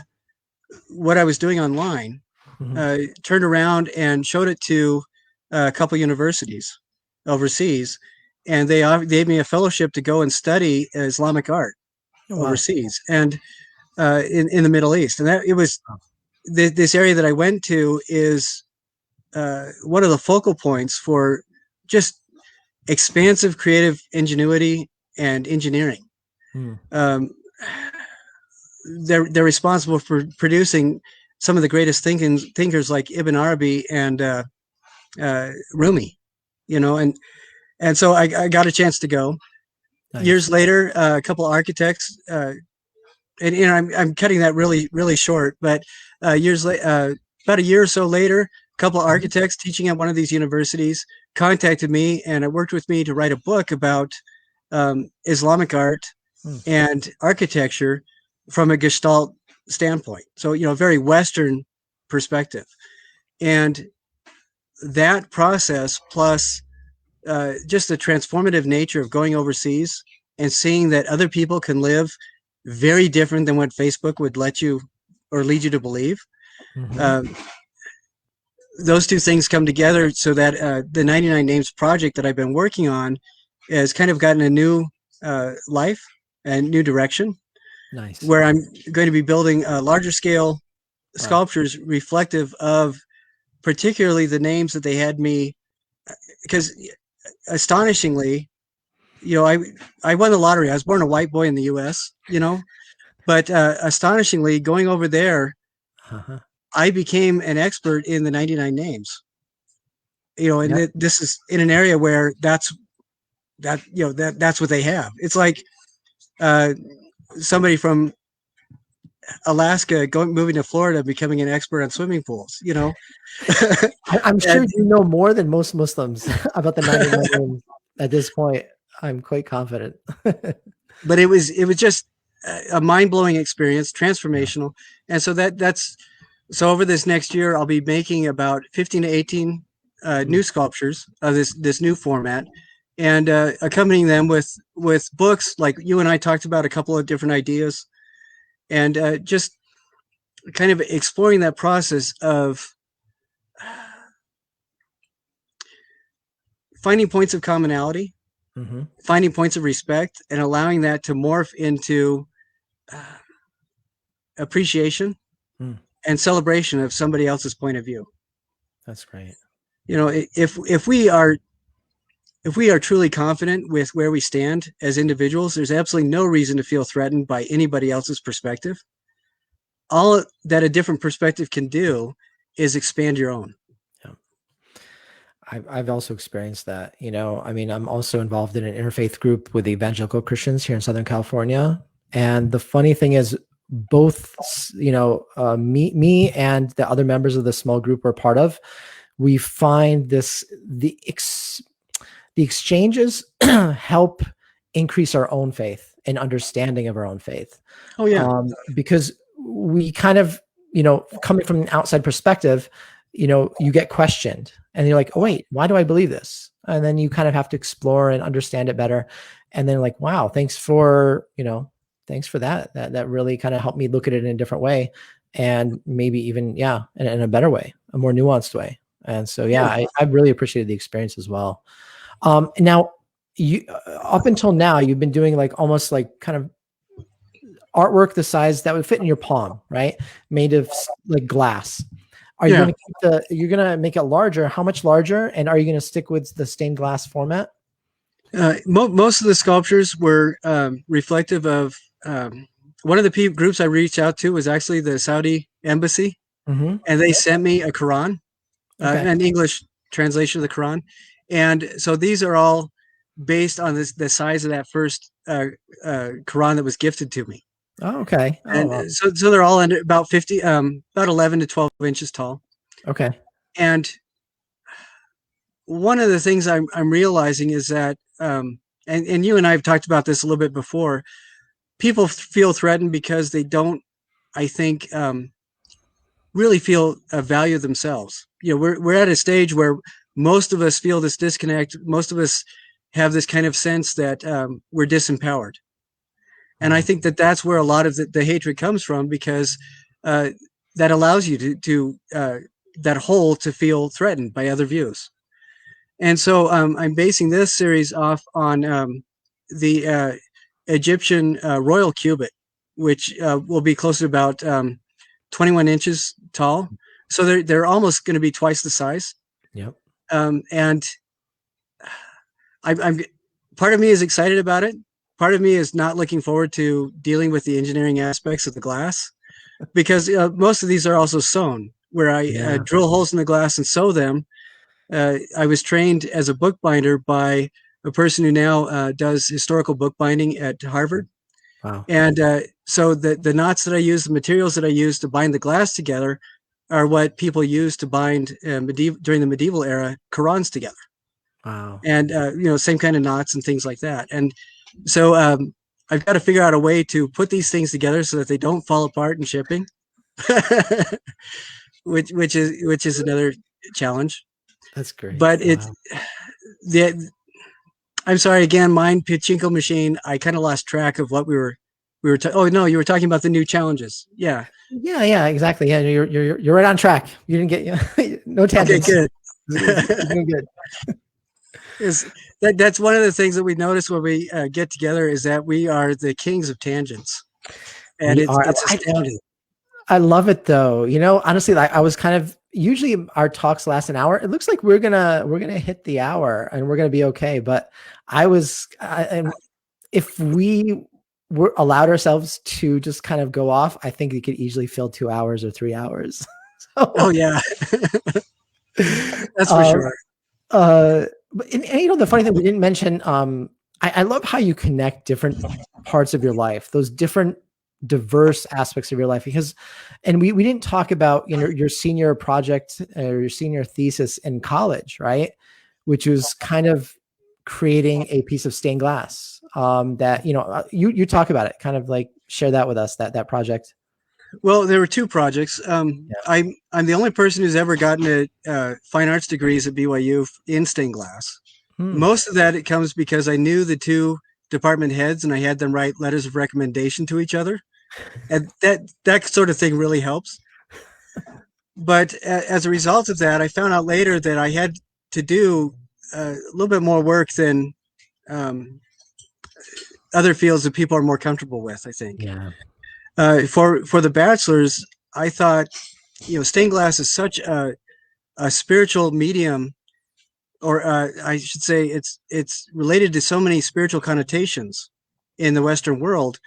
what I was doing online, Mhm. turned around and showed it to a couple universities overseas, and they gave me a fellowship to go and study Islamic art Oh, wow. overseas and in the Middle East. And that it was this area that I went to is one of the focal points for just expansive creative ingenuity and engineering. Mm. Um, they're responsible for producing some of the greatest thinkers like Ibn Arabi and Rumi, and so I got a chance to go. Years Nice. later, a couple of architects, and I'm cutting that really short, but years later, about a year or so later, a couple of Mhm. architects teaching at one of these universities contacted me and worked with me to write a book about Islamic art Mm. and architecture from a Gestalt standpoint. So, very Western perspective. And that process, plus just the transformative nature of going overseas and seeing that other people can live very different than what Facebook would let you or lead you to believe. Mhm. Um, those two things come together so that the 99 Names project that I've been working on has kind of gotten a new life and new direction, Nice. where I'm going to be building larger scale Wow. sculptures reflective of particularly the names that they had me, because astonishingly, I won the lottery. I was born a white boy in the U.S., but astonishingly, going over there, Uh-huh. I became an expert in the 99 names. And Yep. this is in an area where that's what they have. It's like uh, somebody from Alaska moving to Florida, becoming an expert on swimming pools. I'm sure And, you know more than most Muslims about the 99 names at this point. I'm quite confident. but it was just a mind blowing experience, Yeah. transformational, and so that's so over this next year, I'll be making about 15 to 18 Mm. new sculptures of this new format, and accompanying them with books like you and I talked about a couple of different ideas, and just kind of exploring that process of finding points of commonality, Mhm. finding points of respect, and allowing that to morph into uh, appreciation Mm. and celebration of somebody else's point of view. That's great. If we are truly confident with where we stand as individuals, there's absolutely no reason to feel threatened by anybody else's perspective. All that a different perspective can do is expand your own. Yeah. I've also experienced that. I mean, I'm also involved in an interfaith group with the evangelical Christians here in Southern California. And the funny thing is, both, me and the other members of the small group we're part of, we find the exchanges help increase our own faith and understanding of our own faith. Oh yeah, Because we kind of, coming from an outside perspective, you get questioned and you're like, oh, wait, why do I believe this? And then you kind of have to explore and understand it better. And then like, wow, thanks for that. That really kind of helped me look at it in a different way. And maybe even, yeah, in a better way, a more nuanced way. And so, yeah, yeah. I really appreciated the experience as well. Now, you up until now, you've been doing like almost like kind of artwork the size that would fit in your palm, right? Made of like glass. Are you Yeah. going to you're going to make it larger? How much larger? And are you going to stick with the stained glass format? Most of the sculptures were reflective of one of the groups I reached out to was actually the Saudi embassy, Mm-hmm. and they sent me a Quran, Okay. an English translation of the Quran, and so these are all based on the size of that first Quran that was gifted to me. Oh, okay. Oh, And wow. so they're all under about 50, about 11 to 12 inches tall. Okay. And one of the things I'm realizing is that and you and I have talked about this a little bit before. People feel threatened because they don't, I think, really feel a value of themselves. You know, we're at a stage where most of us feel this disconnect. Most of us have this kind of sense that we're disempowered. And I think that that's where a lot of the hatred comes from, because that allows you to that whole to feel threatened by other views. And so I'm basing this series off on the Egyptian royal cubit, which will be close to about 21 inches tall. So they're almost going to be twice the size. Yep. And I'm part of me is excited about it. Part of me is not looking forward to dealing with the engineering aspects of the glass, because most of these are also sewn, where I drill holes in the glass and sew them. I was trained as a bookbinder by a person who now does historical bookbinding at Harvard. Wow. And so the knots that I use, the materials that I use to bind the glass together, are what people used to bind during the medieval era Qurans together. Wow. And same kind of knots and things like that. And so I've got to figure out a way to put these things together so that they don't fall apart in shipping, which is another challenge. That's great. But I'm sorry again, mine pachinko machine. I kind of lost track of what we were. Oh no, you were talking about the new challenges. Yeah. Yeah, exactly. Yeah, you're right on track. You didn't get no tangents. Okay, good. You're doing good. That's one of the things that we notice when we get together, is that we are the kings of tangents, and it's astounding. I love it though. You know, honestly, I was kind of, usually our talks last an hour. It looks like we're gonna hit the hour and we're gonna be okay. But if we were allowed ourselves to just kind of go off, I think we could easily fill 2 hours or 3 hours. Oh yeah, that's for sure. But the funny thing we didn't mention, I love how you connect different parts of your life, those different diverse aspects of your life, and we didn't talk about your senior project or your senior thesis in college, right? Which was kind of creating a piece of stained glass that you talk about it, kind of like share that with us, that project. Well, there were two projects. I'm the only person who's ever gotten a fine arts degrees at BYU in stained glass. Most of that, it comes because I knew the two department heads and I had them write letters of recommendation to each other, and that sort of thing really helps. But as a result of that, I found out later that I had to do a little bit more work than other fields that people are more comfortable with, I think. Yeah. For the bachelor's, I thought, stained glass is such a spiritual medium, or I should say it's related to so many spiritual connotations in the Western world,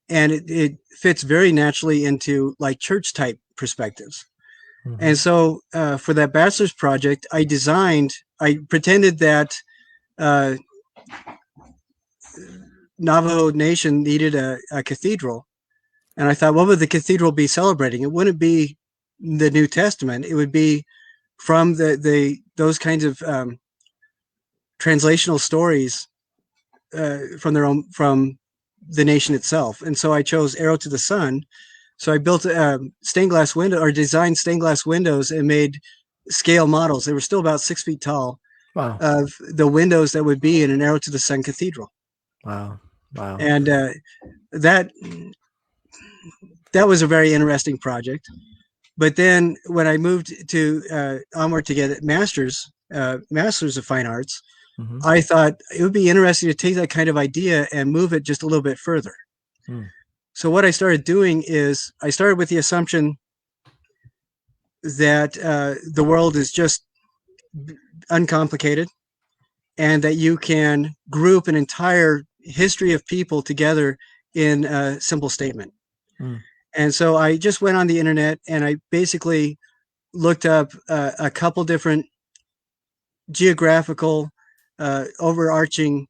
and it fits very naturally into like church type perspectives. Mm-hmm. And so for that bachelor's project, I pretended that Navajo Nation needed a cathedral. And I thought, what would the cathedral be celebrating? It wouldn't be the New Testament. It would be from those kinds of translational stories from the nation itself. And so I chose Arrow to the Sun. So I built stained glass window, or designed stained glass windows, and made scale models. They were still about 6 feet tall. Wow. Of the windows that would be in an Arrow to the Sun cathedral. Wow. And that was a very interesting project. But then when I moved to onward to get a master's of fine arts, mm-hmm. I thought it would be interesting to take that kind of idea and move it just a little bit further. So what I started doing is I started with the assumption that the world is just uncomplicated, and that you can group an entire history of people together in a simple statement. And so I just went on the internet and I basically looked up a couple different geographical overarching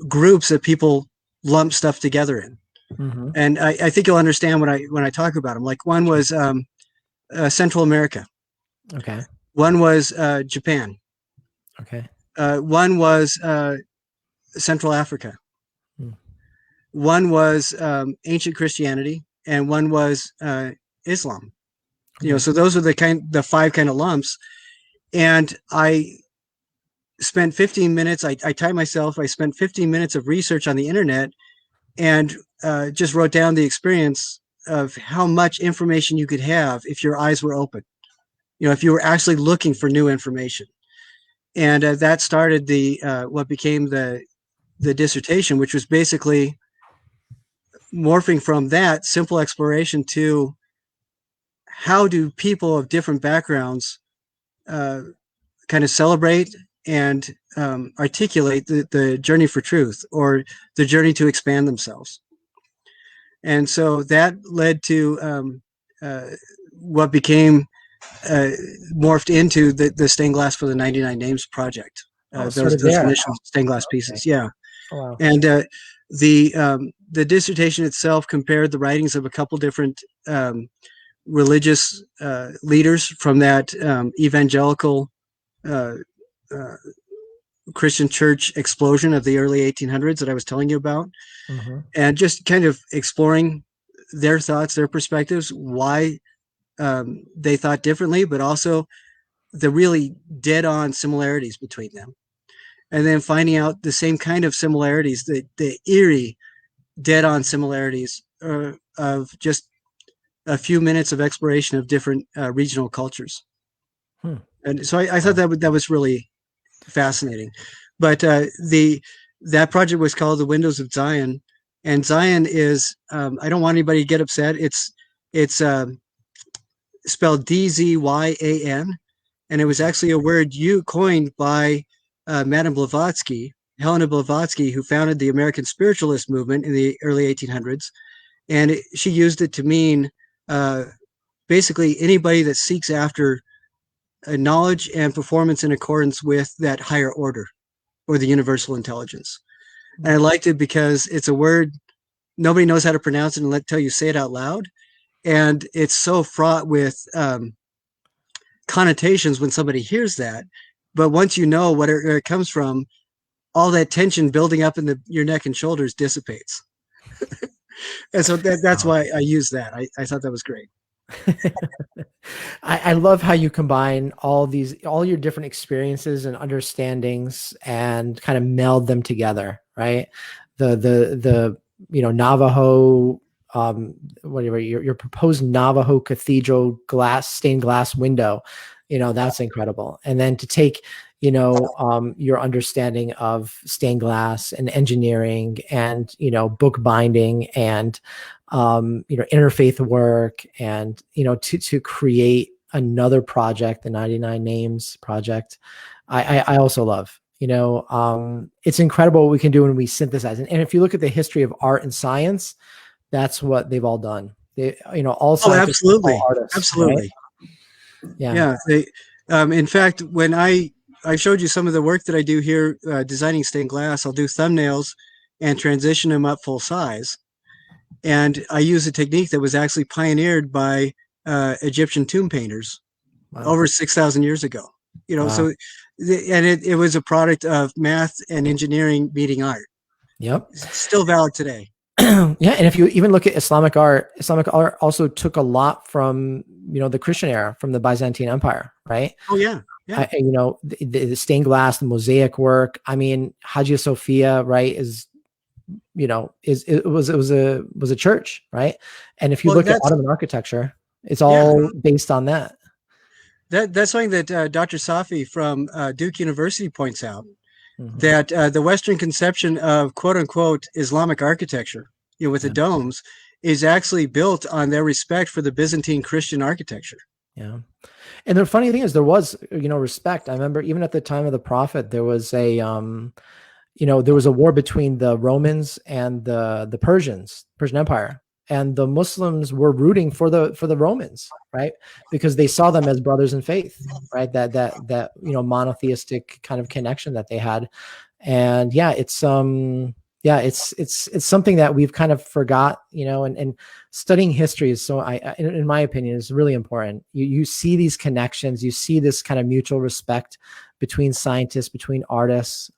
groups that people lump stuff together in. Mm-hmm. And I think you'll understand when I talk about them. Like one was Central America. Okay. One was Japan. Okay. One was Central Africa. Hmm. One was ancient Christianity, and one was Islam. You know, Okay. so those are the five kind of lumps. And I spent 15 minutes. I timed myself. I spent 15 minutes of research on the internet and just wrote down the experience of how much information you could have if your eyes were open. You know, if you were actually looking for new information. And that started the what became the dissertation, which was basically morphing from that simple exploration to how do people of different backgrounds kind of celebrate and articulate the journey for truth, or the journey to expand themselves. And so that led to what became morphed into the stained glass for the 99 names project. Those There. initial stained glass pieces. Okay. Yeah. Oh, wow. And the dissertation itself compared the writings of a couple different religious leaders from that evangelical Christian church explosion of the early 1800s that I was telling you about, Mm-hmm. and just kind of exploring their thoughts, their perspectives, why they thought differently, but also the really dead-on similarities between them. And then finding out the same kind of similarities, the eerie dead-on similarities of just a few minutes of exploration of different regional cultures. Hmm. And so I thought that was really fascinating. But that project was called The Windows of Zion, and Zion is I don't want anybody to get upset. It's spelled D-Z-Y-A-N, and it was actually a word you coined by Madame Blavatsky, Helena Blavatsky, who founded the American spiritualist movement in the early 1800s, and she used it to mean basically anybody that seeks after knowledge and performance in accordance with that higher order or the universal intelligence. And I liked it because it's a word nobody knows how to pronounce it until you say it out loud, and it's so fraught with connotations when somebody hears that. But once you know where it comes from, all that tension building up in your neck and shoulders dissipates. And so that's why I use that. I thought that was great. I love how you combine all your different experiences and understandings and kind of meld them together, right? The Navajo, whatever your proposed Navajo cathedral stained glass window, that's incredible. And then to take your understanding of stained glass and engineering and book binding and interfaith work, and to create another project, the 99 Names project. I also love, it's incredible what we can do when we synthesize. And if you look at the history of art and science, that's what they've all done. They, all scientists, absolutely, all artists, absolutely, right? Yeah. Yeah. They, in fact, when I showed you some of the work that I do here, designing stained glass, I'll do thumbnails and transition them up full size. And I use a technique that was actually pioneered by Egyptian tomb painters over 6,000 years ago. So and it was a product of math and engineering meeting art. Yep. It's still valid today. Yeah, and if you even look at Islamic art also took a lot from the Christian era, from the Byzantine Empire, right? Oh yeah, yeah. The stained glass, the mosaic work. I mean, Hagia Sophia, right? It was a church, right? And if you look at Ottoman architecture, it's all based on that. That's something that Dr. Safi from Duke University points out, that the Western conception of quote unquote Islamic architecture, with the domes, is actually built on their respect for the Byzantine Christian architecture. Yeah. And the funny thing is, there was, respect. I remember even at the time of the Prophet, there was a, there was a war between the Romans and the Persian Empire. And the Muslims were rooting for the Romans, right? Because they saw them as brothers in faith, right? That monotheistic kind of connection that they had. And yeah, it's something that we've kind of forgot, and studying history is so, in my opinion, is really important. You see these connections, you see this kind of mutual respect between scientists, between artists,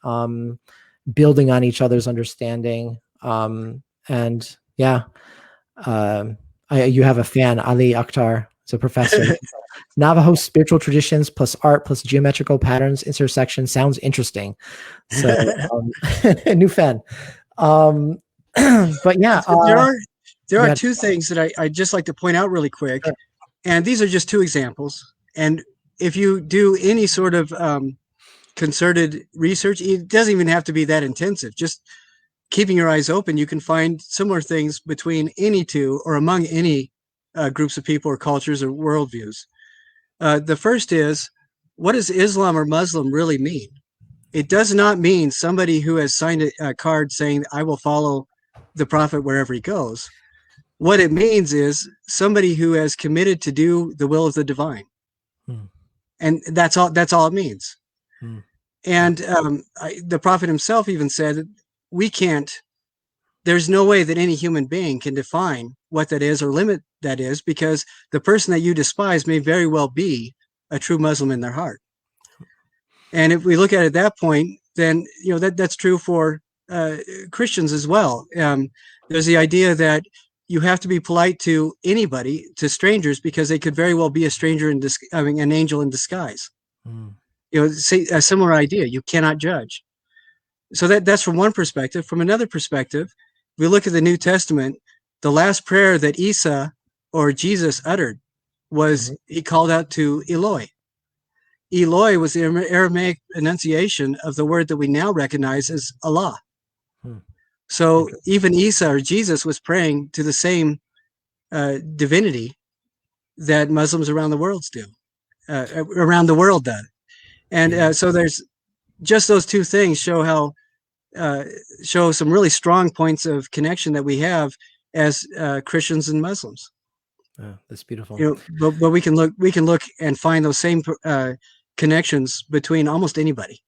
building on each other's understanding. And yeah, you have a fan, Ali Akhtar, is a professor. Navajo spiritual traditions plus art plus geometrical patterns intersection sounds interesting. So a new fan. But yeah, there are two things that I just like to point out really quick, and these are just two examples. And if you do any sort of concerted research, it doesn't even have to be that intensive. Just keeping your eyes open, you can find similar things between any two or among any groups of people or cultures or worldviews. The first is, what does Islam or Muslim really mean? It does not mean somebody who has signed a card saying, I will follow the prophet wherever he goes. What it means is somebody who has committed to do the will of the divine. And that's all it means. And the prophet himself even said, there's no way that any human being can define what that is or limit that is, because the person that you despise may very well be a true Muslim in their heart. And if we look at it at that point, then that's true for Christians as well. There's the idea that you have to be polite to anybody, to strangers, because they could very well be a stranger an angel in disguise. Say a similar idea. You cannot judge. So that's from one perspective. From another perspective, if we look at the New Testament, the last prayer that Isa or Jesus uttered was he called out to Eloi. Eloi was the Aramaic enunciation of the word that we now recognize as Allah. So even Isa or Jesus was praying to the same divinity that Muslims around the world do. And so there's just those two things show some really strong points of connection that we have as Christians and Muslims. Oh, that's beautiful. But we can look and find those same connections between almost anybody.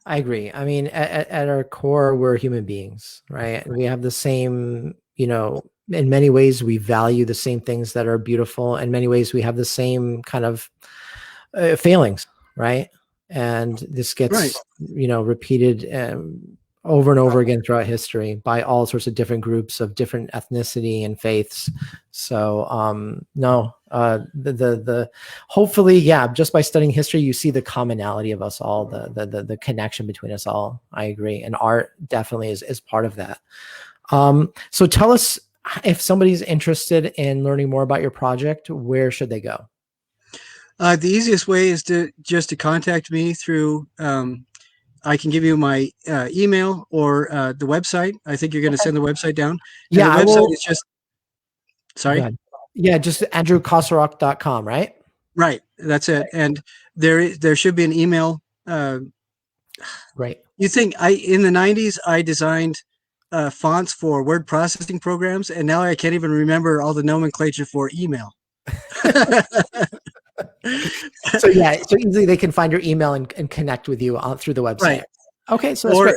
I agree. I mean, at our core, we're human beings, right? We have the same, in many ways, we value the same things that are beautiful. In many ways, we have the same kind of failings, right? And this gets, repeated over and over again throughout history by all sorts of different groups of different ethnicity and faiths. So, hopefully, just by studying history, you see the commonality of us all, the connection between us all. I agree. And art definitely is part of that. So tell us, if somebody's interested in learning more about your project, where should they go? The easiest way is to contact me through, I can give you my email or the website. I think you're going to send the website down. And the website is just, sorry? Yeah, just andrewkosorok.com, right? Right. That's it. And there should be an email. Right. You think in the 90s, I designed fonts for word processing programs, and now I can't even remember all the nomenclature for email. So easily they can find your email and connect with you through the website. Right. Okay, so that's great.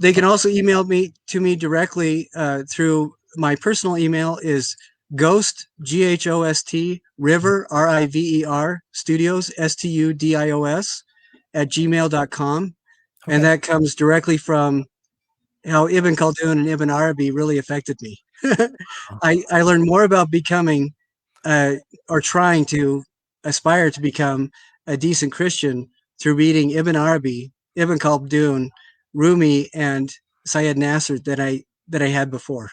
They can also email me directly through my personal email is ghost GHOST River RIVER Studios STUDIOS @gmail.com, okay. And that comes directly from how Ibn Khaldun and Ibn Arabi really affected me. I learned more about becoming or trying to aspire to become a decent Christian through reading Ibn Arabi, Ibn Khaldun, Rumi, and Syed Nasr that I had before.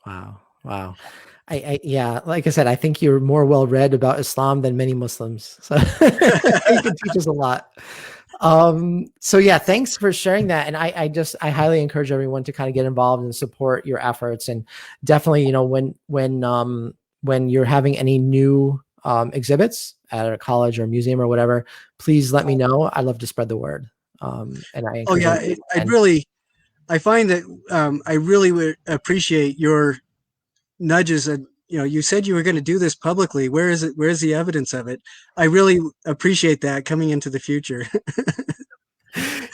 Wow. I like I said, I think you're more well read about Islam than many Muslims. So you can teach us a lot. So thanks for sharing that. And I highly encourage everyone to kind of get involved and support your efforts. And definitely, when you're having any new exhibits at a college or museum or whatever, please let me know. I love to spread the word. And I find that I really would appreciate your nudges. And you said you were going to do this publicly. Where is it? Where's the evidence of it? I really appreciate that coming into the future.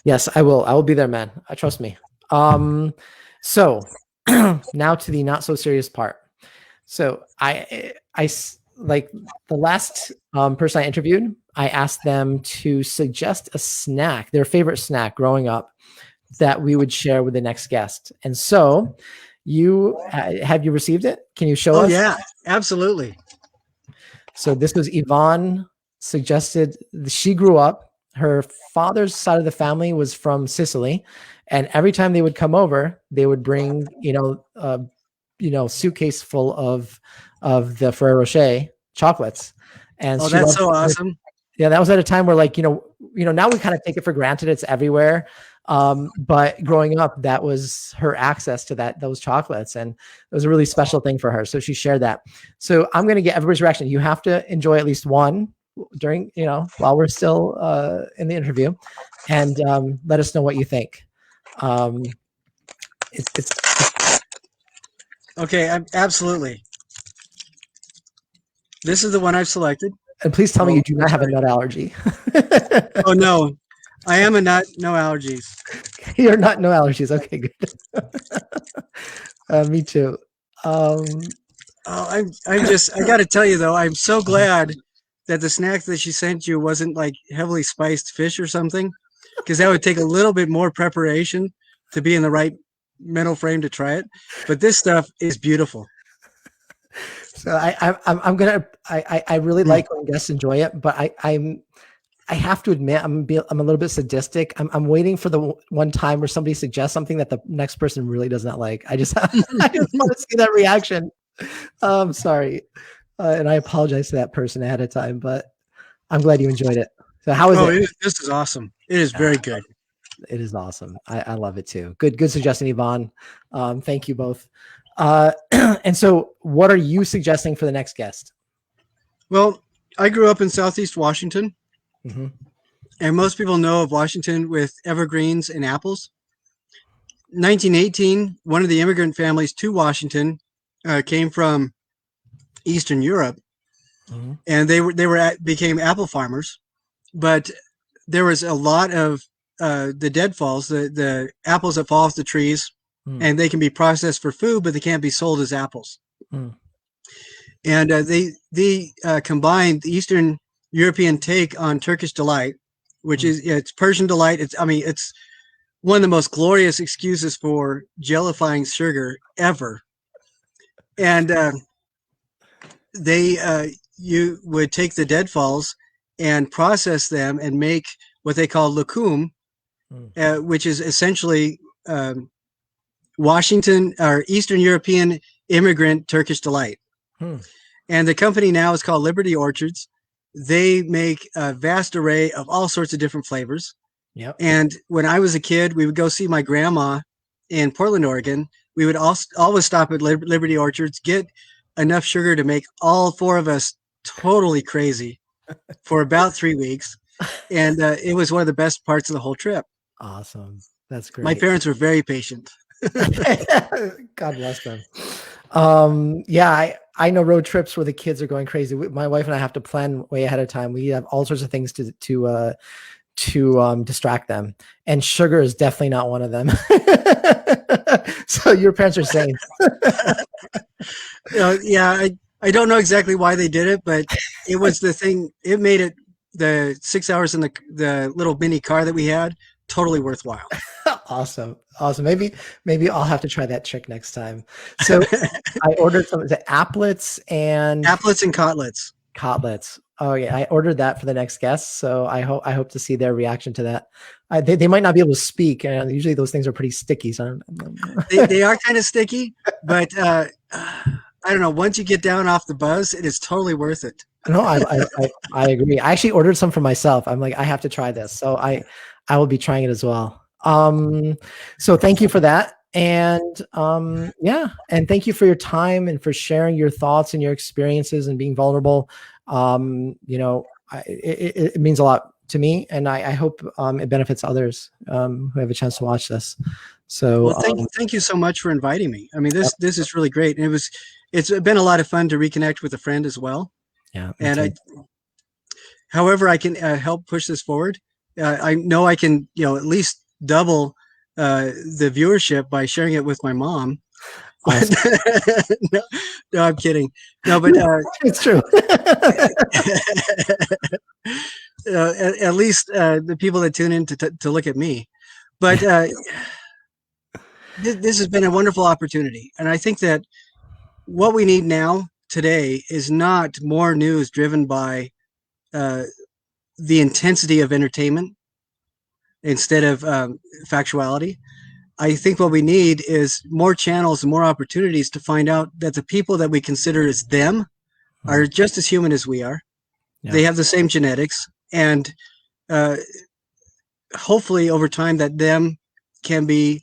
Yes, I will be there, man. Trust me. So now to the not so serious part. So I like the last person I interviewed, I asked them to suggest a snack, their favorite snack growing up, that we would share with the next guest. And so have you received it? Can you show us? Oh yeah, absolutely. So this was Yvonne suggested. She grew up, her father's side of the family was from Sicily. And every time they would come over, they would bring, suitcase full of the Ferrero Rocher chocolates. And oh, that's so awesome. Yeah, that was at a time where now we kind of take it for granted. It's everywhere. But growing up, that was her access to those chocolates. And it was a really special thing for her. So she shared that. So I'm going to get everybody's reaction. You have to enjoy at least one during, while we're still in the interview, and let us know what you think. It's okay. Absolutely. This is the one I've selected. And please tell me you do not have a nut allergy. Oh no, I am no allergies. You're no allergies. Okay, good. Me too. I got to tell you though, I'm so glad that the snack that she sent you wasn't like heavily spiced fish or something, because that would take a little bit more preparation to be in the right mental frame to try it. But this stuff is beautiful. So I really like when guests enjoy it, but I have to admit I'm a little bit sadistic. I'm waiting for the one time where somebody suggests something that the next person really does not like. I just want to see that reaction. Sorry, and I apologize to that person ahead of time, but I'm glad you enjoyed it. So how is it? This is awesome. It is very good. It is awesome. I love it too. Good suggestion, Yvonne. Thank you both. And so what are you suggesting for the next guest? Well, I grew up in Southeast Washington, mm-hmm. and most people know of Washington with evergreens and apples. 1918, one of the immigrant families to Washington came from Eastern Europe, mm-hmm. and they became apple farmers. But there was a lot of the deadfalls, the apples that fall off the trees. And they can be processed for food, but they can't be sold as apples. And they combined the Eastern European take on Turkish delight, which is it's Persian delight. It's one of the most glorious excuses for jellifying sugar ever. And you would take the deadfalls and process them and make what they call lokum, which is essentially Washington or Eastern European immigrant Turkish delight. And the company now is called Liberty Orchards. They make a vast array of all sorts of different flavors. Yep. And when I was a kid, we would go see my grandma in Portland, Oregon. We would always stop at Liberty Orchards, get enough sugar to make all four of us totally crazy for about 3 weeks. And it was one of the best parts of the whole trip. Awesome. That's great. My parents were very patient. God bless them. I know road trips where the kids are going crazy. My wife and I have to plan way ahead of time. We have all sorts of things to distract them, and sugar is definitely not one of them. So your parents are saying, I don't know exactly why they did it, but it was the thing. It made it the 6 hours in the little mini car that we had totally worthwhile. Awesome. Maybe I'll have to try that trick next time. So I ordered some applets and cotlets. Cotlets. Oh yeah, I ordered that for the next guest. So I hope to see their reaction to that. They might not be able to speak. Usually those things are pretty sticky. So they are kind of sticky, but I don't know. Once you get down off the buzz, it is totally worth it. No, I agree. I actually ordered some for myself. I'm like, I have to try this. So I will be trying it as well. So thank you for that. And and thank you for your time and for sharing your thoughts and your experiences and being vulnerable. It means a lot to me, and I hope it benefits others who have a chance to watch this. So thank you so much for inviting me. I mean, this is really great. And it's been a lot of fun to reconnect with a friend as well. Yeah. And however I can help push this forward, I know I can, at least double the viewership by sharing it with my mom. Awesome. No, I'm kidding. No, but it's true. At least the people that tune in to look at me. But this has been a wonderful opportunity. And I think that what we need now today is not more news driven by the intensity of entertainment instead of factuality. I think what we need is more channels and more opportunities to find out that the people that we consider as them are just as human as we are. Yeah. They have the same genetics, and hopefully over time that them can be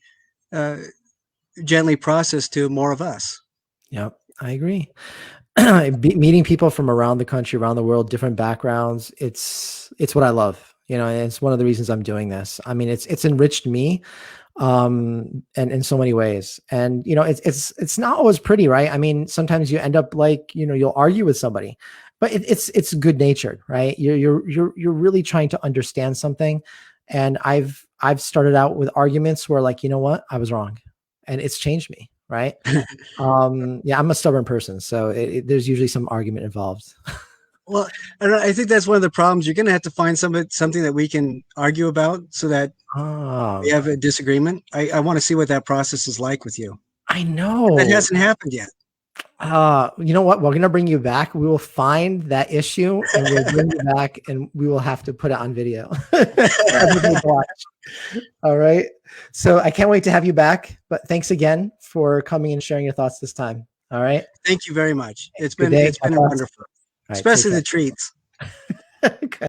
gently processed to more of us. Yep, I agree. Meeting people from around the country, around the world, different backgrounds, it's what I love. You know, and it's one of the reasons I'm doing this. I mean, it's enriched me and in so many ways. And you know, it's not always pretty, right? I mean, sometimes you end up like, you know, you'll argue with somebody, but it's good natured, right? You're really trying to understand something. And I've started out with arguments where, like, you know what, I was wrong, and it's changed me, right? Yeah, I'm a stubborn person, so there's usually some argument involved. Well, I think that's one of the problems. You're going to have to find something that we can argue about so that we have a disagreement. I want to see what that process is like with you. I know. That hasn't happened yet. You know what? We're going to bring you back. We will find that issue and we'll bring you back, and we will have to put it on video. All right. So I can't wait to have you back, but thanks again for coming and sharing your thoughts this time. All right. Thank you very much. It's been wonderful. Right, especially the treats. Okay.